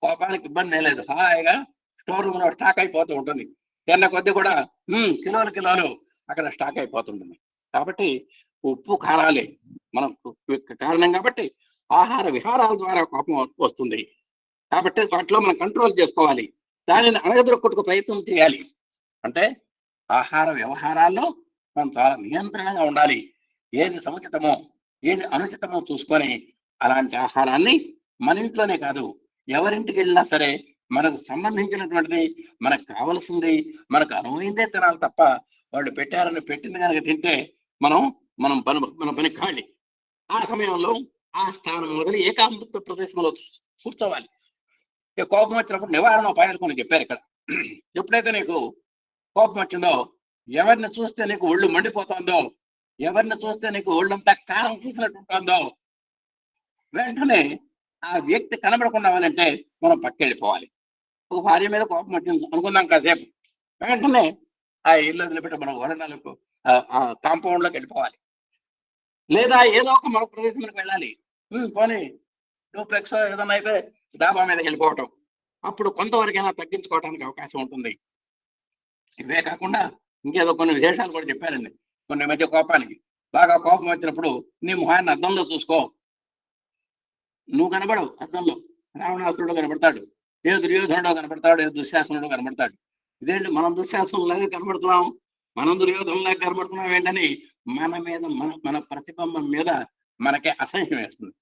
కోపానికి ఇబ్బంది లేదు. హాయిగా స్టోర్ రూమ్ లో స్టాక్ అయిపోతూ ఉంటుంది. తిన్న కొద్ది కూడా కిలోలు అక్కడ స్టాక్ అయిపోతుంటుంది. కాబట్టి ఉప్పు కారాలే మనం కారణం. కాబట్టి ఆహార విహారాల ద్వారా కోపం వస్తుంది. కాబట్టి వాటిలో మనం కంట్రోల్ చేసుకోవాలి. దానిని అణగదొక్కుటకు ప్రయత్నం చేయాలి. అంటే ఆహార వ్యవహారాల్లో మనం చాలా నియంత్రణగా ఉండాలి. ఏది సముచితమో ఏది అనుచితమో చూసుకొని అలాంటి ఆహారాన్ని మన ఇంట్లోనే కాదు ఎవరింటికి వెళ్ళినా సరే మనకు సంబంధించినటువంటిది, మనకు కావలసింది, మనకు అనువైందే తినాలి తప్ప వాళ్ళు పెట్టారని పెట్టింది కనుక తింటే మన పని ఖాళీ. ఆ సమయంలో ఆ స్థానం వదిలి ఏకాంత ప్రదేశంలో కూర్చోవాలి. కోపం వచ్చినప్పుడు నివారణ ఉపాయాలు కొన్ని చెప్పారు ఇక్కడ. ఎప్పుడైతే నీకు కోపం వచ్చిందో, ఎవరిని చూస్తే నీకు ఒళ్ళు మండిపోతుందో, ఎవరిని చూస్తే నీకు ఒళ్ళంతా కారం చూసినట్టుంటుందో, వెంటనే ఆ వ్యక్తి కనబడకుండా అవ్వాలంటే మనం పక్కెళ్ళిపోవాలి. ఒక భార్య మీద కోపం వచ్చింది అనుకుందాం కాసేపు, వెంటనే ఆ ఇల్లు వదిలిపెట్టి మనం వరండాలకు ఆ కాంపౌండ్ లోకి వెళ్ళిపోవాలి. లేదా ఏదో ఒక మరొక ప్రదేశానికి వెళ్ళాలి. పోనీ డూప్లెక్స్ ఏదైనా అయితే డాబా మీదకి వెళ్ళిపోవటం. అప్పుడు కొంతవరకైనా తగ్గించుకోవడానికి అవకాశం ఉంటుంది. ఇవే కాకుండా ఇంకేదో కొన్ని విశేషాలు కూడా చెప్పారండి. కొన్ని మధ్య కోపానికి బాగా కోపం వచ్చినప్పుడు నీ మొహాన్ని అద్దంలో చూసుకో. నువ్వు కనబడవు అద్దంలో, రావణాసురుడు కనబడతాడు, ఏ దుర్యోధనుడో కనబడతాడు, ఏ దుశ్శాసనుడో కనబడతాడు. ఇదేంటి మనం దుశ్శాసనంలాగా కనబడుతున్నాం, మనం దుర్యోధనులాగా కనబడుతున్నాం ఏంటని మన మీద మన ప్రతిబింబం మీద మనకే అసహ్యం వేస్తుంది.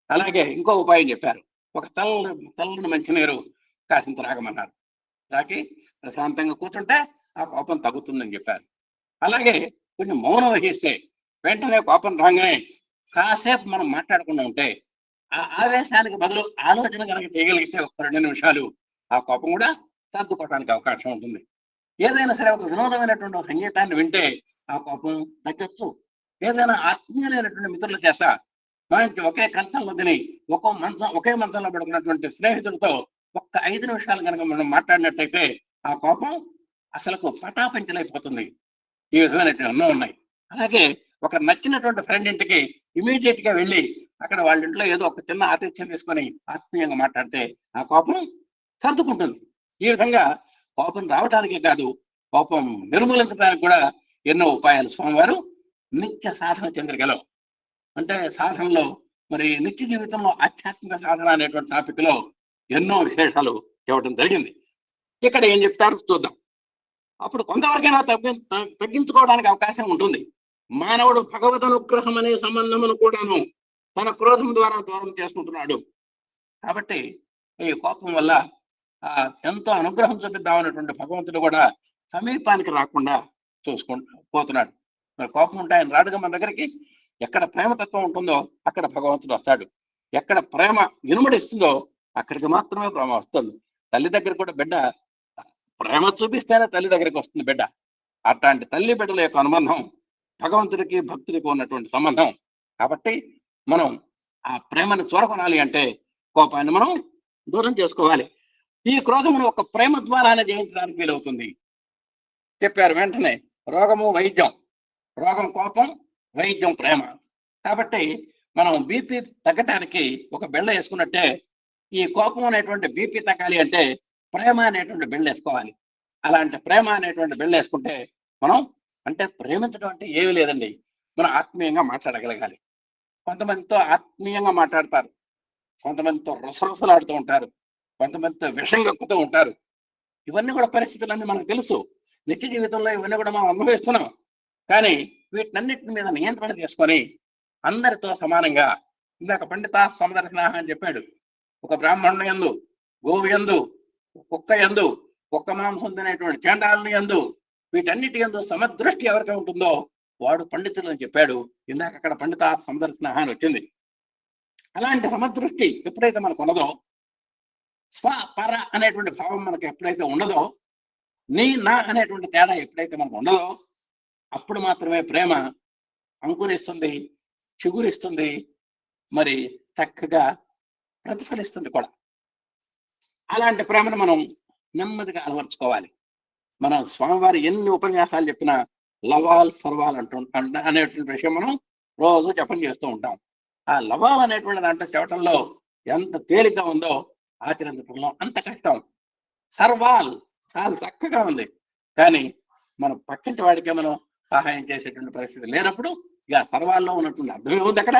అలాగే ఇంకో ఉపాయం చెప్పారు. ఒక తెల్లని మంచినీరు కాసింత తాగమన్నారు. తాకి ప్రశాంతంగా కూర్చుంటే ఆ కోపం తగ్గుతుందని చెప్పారు. అలాగే కొంచెం మౌనం వహిస్తే వెంటనే కోపం రాగానే కాసేపు మనం మాట్లాడకుండా ఉంటే ఆ ఆవేశానికి బదులు ఆలోచన కనుక చేయగలిగితే ఒక 2 నిమిషాలు ఆ కోపం కూడా సర్దుకోవడానికి అవకాశం ఉంటుంది. ఏదైనా సరే ఒక వినోదమైనటువంటి ఒక సంగీతాన్ని వింటే ఆ కోపం తగ్గచ్చు. ఏదైనా ఆత్మీయులైనటువంటి మిత్రుల చేత మంచి ఒకే కంచంలో తిని ఒకే మంచంలో పడుకున్నటువంటి స్నేహితులతో ఒక్క 5 నిమిషాలు కనుక మనం మాట్లాడినట్టయితే ఆ కోపం అసలుకు పటాపంచలైపోతుంది. ఈ విధమైనటువంటి ఎన్నో ఉన్నాయి. అలాగే ఒక నచ్చినటువంటి ఫ్రెండ్ ఇంటికి ఇమీడియట్ గా వెళ్ళి అక్కడ వాళ్ళ ఇంట్లో ఏదో ఒక చిన్న ఆతిథ్యం తీసుకొని ఆత్మీయంగా మాట్లాడితే ఆ కోపం సర్దుకుంటుంది. ఈ విధంగా కోపం రావటానికే కాదు, కోపం నిర్మూలించడానికి కూడా ఎన్నో ఉపాయాలు స్వామివారు నిత్య సాధన చంద్రికలో, అంటే సాధనలో మరి నిత్య జీవితంలో ఆధ్యాత్మిక సాధన అనేటువంటి టాపిక్ లో ఎన్నో విశేషాలు చెప్పడం జరిగింది. ఇక్కడ ఏం చెప్తారు చూద్దాం. అప్పుడు కొంతవరకైనా తగ్గించుకోవడానికి అవకాశం ఉంటుంది. మానవుడు భగవద్ అనుగ్రహం అనే సంబంధమును కూడాను తన క్రోధం ద్వారా దూరం చేసుకుంటున్నాడు. కాబట్టి ఈ కోపం వల్ల ఎంతో అనుగ్రహం చూపిద్దామనేటువంటి భగవంతుడు కూడా సమీపానికి రాకుండా పోతున్నాడు. మరి కోపం ఉంటే ఆయన రాడుగా మన దగ్గరికి. ఎక్కడ ప్రేమతత్వం ఉంటుందో అక్కడ భగవంతుడు వస్తాడు. ఎక్కడ ప్రేమ ఇనుమడిస్తుందో అక్కడికి మాత్రమే ప్రేమ వస్తుంది. తల్లి దగ్గర కూడా బిడ్డ ప్రేమ చూపిస్తేనే తల్లి దగ్గరికి వస్తుంది బిడ్డ. అట్లాంటి తల్లి బిడ్డల యొక్క అనుబంధం భగవంతుడికి భక్తుడికి ఉన్నటువంటి సంబంధం. కాబట్టి మనం ఆ ప్రేమను చూరకొనాలి అంటే కోపాన్ని మనం దూరం చేసుకోవాలి. ఈ క్రోధమును ఒక ప్రేమ ద్వారానే జయించడానికి వీలవుతుంది చెప్పారు. వెంటనే రోగము వైద్యం, రోగం కోపం, వైద్యం ప్రేమ. కాబట్టి మనం బీపీ తగ్గటానికి ఒక బెళ్ళ వేసుకున్నట్టే ఈ కోపం అనేటువంటి బీపీ తగ్గాలి అంటే ప్రేమ అనేటువంటి బిళ్ళ వేసుకోవాలి. అలాంటి ప్రేమ అనేటువంటి బిళ్ళ వేసుకుంటే మనం అంటే ప్రేమించడం అంటే ఏమీ లేదండి, మనం ఆత్మీయంగా మాట్లాడగలగాలి. కొంతమందితో ఆత్మీయంగా మాట్లాడతారు, కొంతమందితో రుసరుసలాడుతూ ఉంటారు, కొంతమందితో విషం కక్కుతూ ఉంటారు. ఇవన్నీ కూడా పరిస్థితులన్నీ మనకు తెలుసు. నిత్య జీవితంలో ఇవన్నీ కూడా మనం అనుభవిస్తున్నాం. కానీ వీటినన్నిటి మీద నియంత్రణ చేసుకొని అందరితో సమానంగా, ఇందాక పండిత సమదర్శన అని చెప్పాడు, ఒక బ్రాహ్మణుని యందు, గోవు యందు, కుక్క యందు, కుక్క మాంసం తినేటువంటి చండాలని యందు, వీటన్నిటి యందు సమదృష్టి ఎవరికి ఉంటుందో వాడు పండితులు అని చెప్పాడు. ఇందాక అక్కడ పండిత సమదర్శన అని వచ్చింది. అలాంటి సమదృష్టి ఎప్పుడైతే మనకు ఉన్నదో, స్వ పర అనేటువంటి భావం మనకు ఎప్పుడైతే ఉండదో, నీ నా అనేటువంటి తేడా ఎప్పుడైతే మనకు ఉండదో, అప్పుడు మాత్రమే ప్రేమ అంకురిస్తుంది, చిగురిస్తుంది, మరి చక్కగా ప్రతిఫలిస్తుంది కూడా. అలాంటి ప్రేమను మనం నెమ్మదిగా అలవర్చుకోవాలి. మనం స్వామివారి ఎన్ని ఉపన్యాసాలు చెప్పినా లవాల్ సర్వాల్ అనేటువంటి విషయం మనం రోజు జపం చేస్తూ ఉంటాం. ఆ లవాల్ అనేటువంటి దాంట్లో చెప్పటంలో ఎంత తేలిగ్గా ఉందో ఆచరించడంలో అంత కష్టం. సర్వాల్ చాలా చక్కగా ఉంది, కానీ మనం పక్కింటి వాడికే మనం సహాయం చేసేటువంటి పరిస్థితి లేనప్పుడు ఇక సర్వాల్లో ఉన్నటువంటి అర్థం ఏముంది అక్కడ?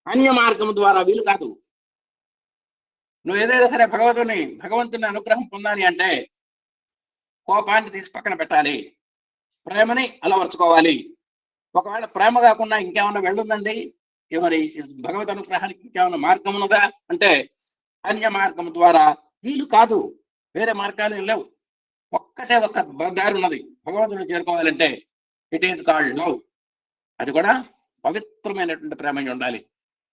అన్య మార్గం ద్వారా వీలు కాదు. నువ్వు ఏదైనా సరే భగవంతుని అనుగ్రహం పొందాలి అంటే కోపాన్ని తీసి పక్కన పెట్టాలి, ప్రేమని అలవర్చుకోవాలి. ఒకవేళ ప్రేమ కాకుండా ఇంకేమన్నా వెళ్ళుందండి, మరి భగవద్ అనుగ్రహానికి ఇంకేమన్నా మార్గం ఉన్నదా అంటే అన్య మార్గం ద్వారా వీలు కాదు. వేరే మార్గాలు లేవు. ఒక్కటే ఒక్క దారి ఉన్నది భగవంతుడు చేరుకోవాలంటే, ఇట్ ఈజ్ కాల్డ్ లవ్. అది కూడా పవిత్రమైనటువంటి ప్రేమ ఉండాలి.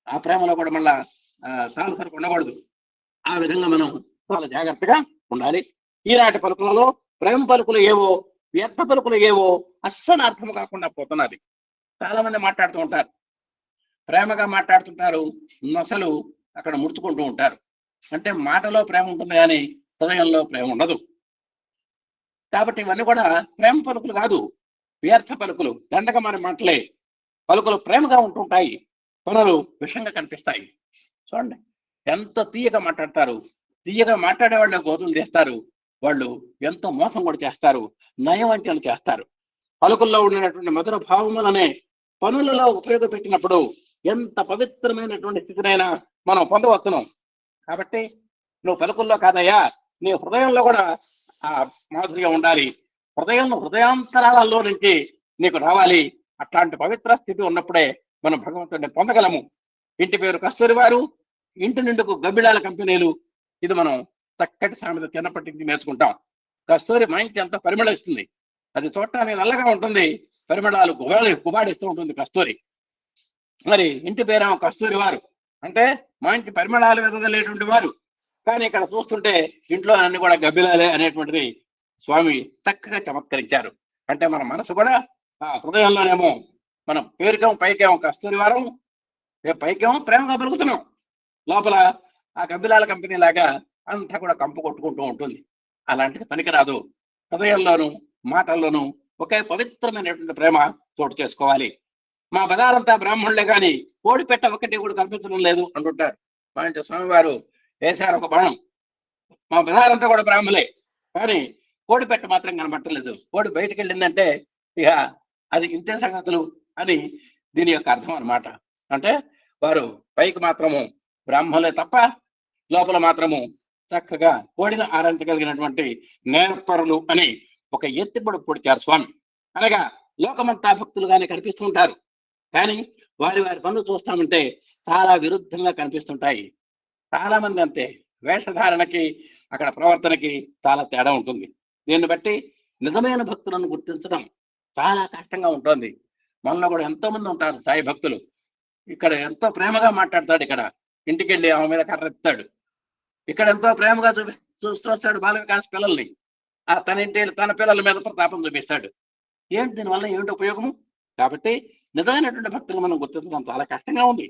ఆ ప్రేమలో కూడా మళ్ళా తాను సరుకు ఉండకూడదు. ఆ విధంగా మనం చాలా జాగ్రత్తగా ఉండాలి. ఈనాటి పలుకులలో ప్రేమ పలుకులు ఏవో, వ్యర్థ పలుకులు ఏవో అస్సలు అర్థం కాకుండా పోతున్నది. చాలా మంది మాట్లాడుతూ ఉంటారు, ప్రేమగా మాట్లాడుతుంటారు, నొసలు అక్కడ ముడుచుకుంటూ ఉంటారు. అంటే మాటలో ప్రేమ ఉంటుంది కానీ హృదయంలో ప్రేమ ఉండదు. కాబట్టి ఇవన్నీ కూడా ప్రేమ పలుకులు కాదు, వ్యర్థ పలుకులు, దండకమైన మాటలే. పలుకులు ప్రేమగా ఉంటుంటాయి, పనులు విషంగా కనిపిస్తాయి. చూడండి ఎంత తీయగా మాట్లాడతారు. తీయగా మాట్లాడే వాళ్ళు గోతులు చేస్తారు, వాళ్ళు ఎంతో మోసం కూడా చేస్తారు, నయవంచనలు చేస్తారు. పలుకుల్లో ఉండినటువంటి మధుర భావములనే పనులలో ఉపయోగపెట్టినప్పుడు ఎంత పవిత్రమైనటువంటి స్థితినైనా మనం పొందవచ్చును. కాబట్టి నువ్వు పలుకుల్లో కాదయ్యా, నీ హృదయంలో కూడా ఆ మాధుర్యం ఉండాలి. హృదయాంతరాలలో నుంచి నీకు రావాలి. అట్లాంటి పవిత్ర స్థితి ఉన్నప్పుడే మనం భగవంతుడిని పొందగలము. ఇంటి పేరు కస్తూరి వారు, ఇంటి నిండుకు గబ్బిడాల కంపెనీలు. ఇది మనం చక్కటి సామెత చిన్నప్పటి నుంచి నేర్చుకుంటాం. కస్తూరి మంచి ఎంత పరిమళిస్తుంది, అది చూడటానికి నల్లగా ఉంటుంది, పరిమళాలు గుబాడిస్తూ ఉంటుంది కస్తూరి. మరి ఇంటి పేరేమో కస్తూరి వారు అంటే మంచి పరిమళాలు వెదజల్లేటువంటి వారు. కానీ ఇక్కడ చూస్తుంటే ఇంట్లో అన్ని కూడా గబ్బిలాలే అనేటువంటిది స్వామి చక్కగా చమత్కరించారు. అంటే మన మనసు కూడా ఆ హృదయంలోనేమో మనం పేరుకేమో పైకేమో కస్తూరి వారం, పైకేమో ప్రేమగా పలుకుతున్నాం, లోపల ఆ గబ్బిలాల కంపెనీ లాగా అంతా కూడా కంపు కొట్టుకుంటూ ఉంటుంది. అలాంటిది పనికిరాదు. హృదయంలోనూ మాటల్లోనూ ఒకే పవిత్రమైనటువంటి ప్రేమ చోటు చేసుకోవాలి. మా బజారంతా బ్రాహ్మణులే కానీ కోడి పెట్ట ఒకటి కూడా కనిపించడం లేదు అంటుంటారు. మా ఇంటి స్వామివారు వేశారు ఒక బాణం, మా బజారంతా కూడా బ్రాహ్మణులే కానీ కోడి పెట్ట మాత్రం కనబట్టలేదు. కోడి బయటకు వెళ్ళిందంటే ఇక అది ఇంతే సంగతులు అని దీని యొక్క అర్థం అన్నమాట. అంటే వారు పైకి మాత్రము బ్రాహ్మణులే తప్ప లోపల మాత్రము చక్కగా కోడిని ఆరాధించగలిగినటువంటి నేర్పరులు అని ఒక ఎత్తిపొడు పొడిచారు స్వామి. అనగా లోకమంతా భక్తులుగానే కనిపిస్తుంటారు, కానీ వారి పనులు చూస్తామంటే చాలా విరుద్ధంగా కనిపిస్తుంటాయి. చాలా మంది అంతే, వేషధారణకి అక్కడ ప్రవర్తనకి చాలా తేడా ఉంటుంది. దీన్ని బట్టి నిజమైన భక్తులను గుర్తించడం చాలా కష్టంగా ఉంటుంది. మనలో కూడా ఎంతో మంది ఉంటారు సాయి భక్తులు. ఇక్కడ ఎంతో ప్రేమగా మాట్లాడతాడు, ఇక్కడ ఇంటికి వెళ్ళి ఆమె మీద కర్రెత్తాడు. ఇక్కడ ఎంతో ప్రేమగా చూస్తూ వస్తాడు బాల వికాస్ పిల్లల్ని, తన పిల్లల మీద ప్రతాపం చూపిస్తాడు. ఏంటి దీనివల్ల ఏమిటి ఉపయోగము? కాబట్టి నిజమైనటువంటి భక్తులు మనం గుర్తించడం చాలా కష్టంగా ఉంది.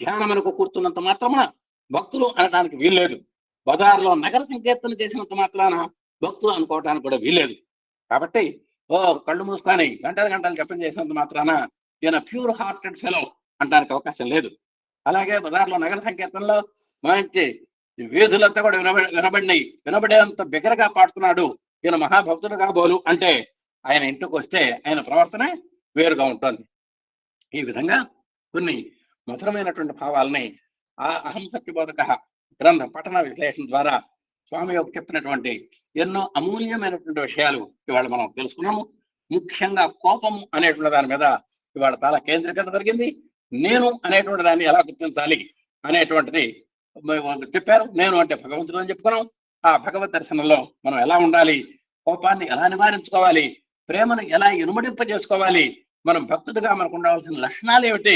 ధ్యానం మనకు కూర్చున్నంత మాత్రమున భక్తులు అనడానికి వీల్లేదు. బజార్లో నగర సంకీర్తన చేసినంత మాత్రాన భక్తులు అనుకోవటానికి కూడా వీల్లేదు. కాబట్టి కళ్ళు మూసుకొని గంటలు జపం చేసినంత మాత్రాన ఈయన ప్యూర్ హార్టెడ్ ఫెలో అంటానికి అవకాశం లేదు. అలాగే బజార్లో నగర సంకీర్తనలో మంచి ఈ వేధులంతా కూడా వినబడినాయి, వినబడేంత బిగ్గరగా పాడుతున్నాడు, ఈయన మహాభక్తుడు కాబోలు అంటే ఆయన ఇంటికి వస్తే ఆయన ప్రవర్తన వేరుగా ఉంటుంది. ఈ విధంగా కొన్ని మధురమైనటువంటి భావాలని ఆ అహం సత్యబోధక గ్రంథ పఠన విశ్లేషణ ద్వారా స్వామి యొక్క చెప్పినటువంటి ఎన్నో అమూల్యమైనటువంటి విషయాలు ఇవాళ మనం తెలుసుకున్నాము. ముఖ్యంగా కోపం అనేటువంటి దాని మీద ఇవాళ చాలా కేంద్రీకరణ జరిగింది. నేను అనేటువంటి దాన్ని ఎలా గుర్తించాలి అనేటువంటిది చెప్పారు. నేను అంటే భగవంతుడు అని చెప్పుకున్నాం. ఆ భగవద్ దర్శనంలో మనం ఎలా ఉండాలి, కోపాన్ని ఎలా నివారించుకోవాలి, ప్రేమను ఎలా ఇనుమడింప చేసుకోవాలి, మనం భక్తుడిగా మనకు ఉండవలసిన లక్షణాలు ఏమిటి,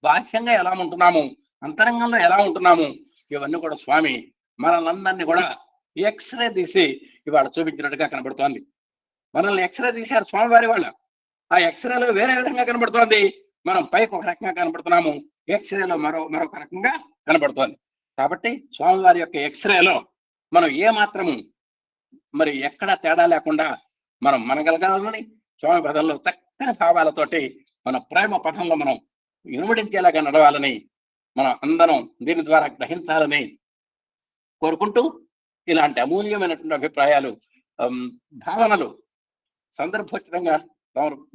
బాహ్యంగా ఎలా ఉంటున్నాము, అంతరంగంలో ఎలా ఉంటున్నాము, ఇవన్నీ కూడా స్వామి మనల్ని కూడా ఎక్స్రే తీసి ఇవాళ చూపించినట్టుగా కనబడుతోంది. మనల్ని ఎక్స్రే తీశారు స్వామివారి వాళ్ళ. ఆ ఎక్స్రేలో వేరే విధంగా కనబడుతోంది, మనం పైకి ఒక రకంగా కనబడుతున్నాము, ఎక్స్రేలో మరొక రకంగా కనబడుతోంది. కాబట్టి స్వామివారి యొక్క ఎక్స్రేలో మనం ఏ మాత్రము మరి ఎక్కడ తేడా లేకుండా మనం మనగలగాలని, స్వామి పదంలో చక్కని భావాలతోటి మన ప్రేమ పదంలో మనం ఇనుమడించేలాగా నడవాలని మనం అందరం దీని ద్వారా గ్రహించాలని కోరుకుంటూ, ఇలాంటి అమూల్యమైనటువంటి అభిప్రాయాలు, భావనలు సందర్భోచితంగా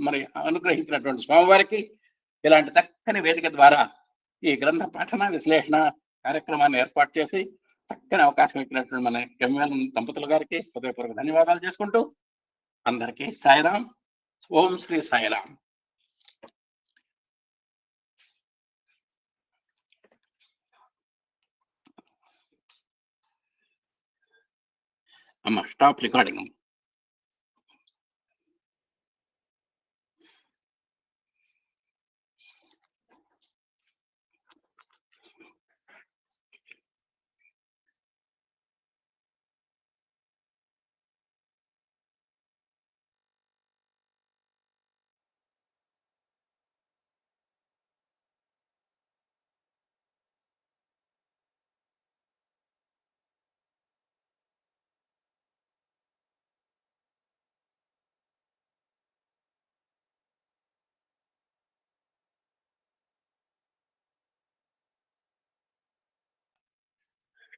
మరి అనుగ్రహించినటువంటి స్వామివారికి ఇలాంటి చక్కని వేదిక ద్వారా ఈ గ్రంథ పఠన విశ్లేషణ కార్యక్రమాన్ని ఏర్పాటు చేసి చక్కని అవకాశం ఇచ్చినటువంటి మన ఎంఎల్ దంపతుల గారికి హృదయపూర్వక ధన్యవాదాలు చేసుకుంటూ అందరికీ సాయిరాం. ఓం శ్రీ సాయిరాం. అమ్మ స్టాప్ రికార్డింగ్.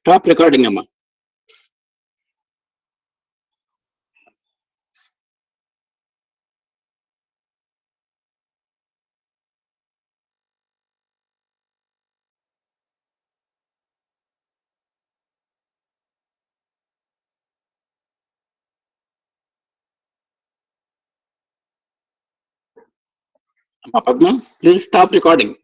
స్టాప్ రికార్డింగ్ అమ్మా. Padma, please stop recording.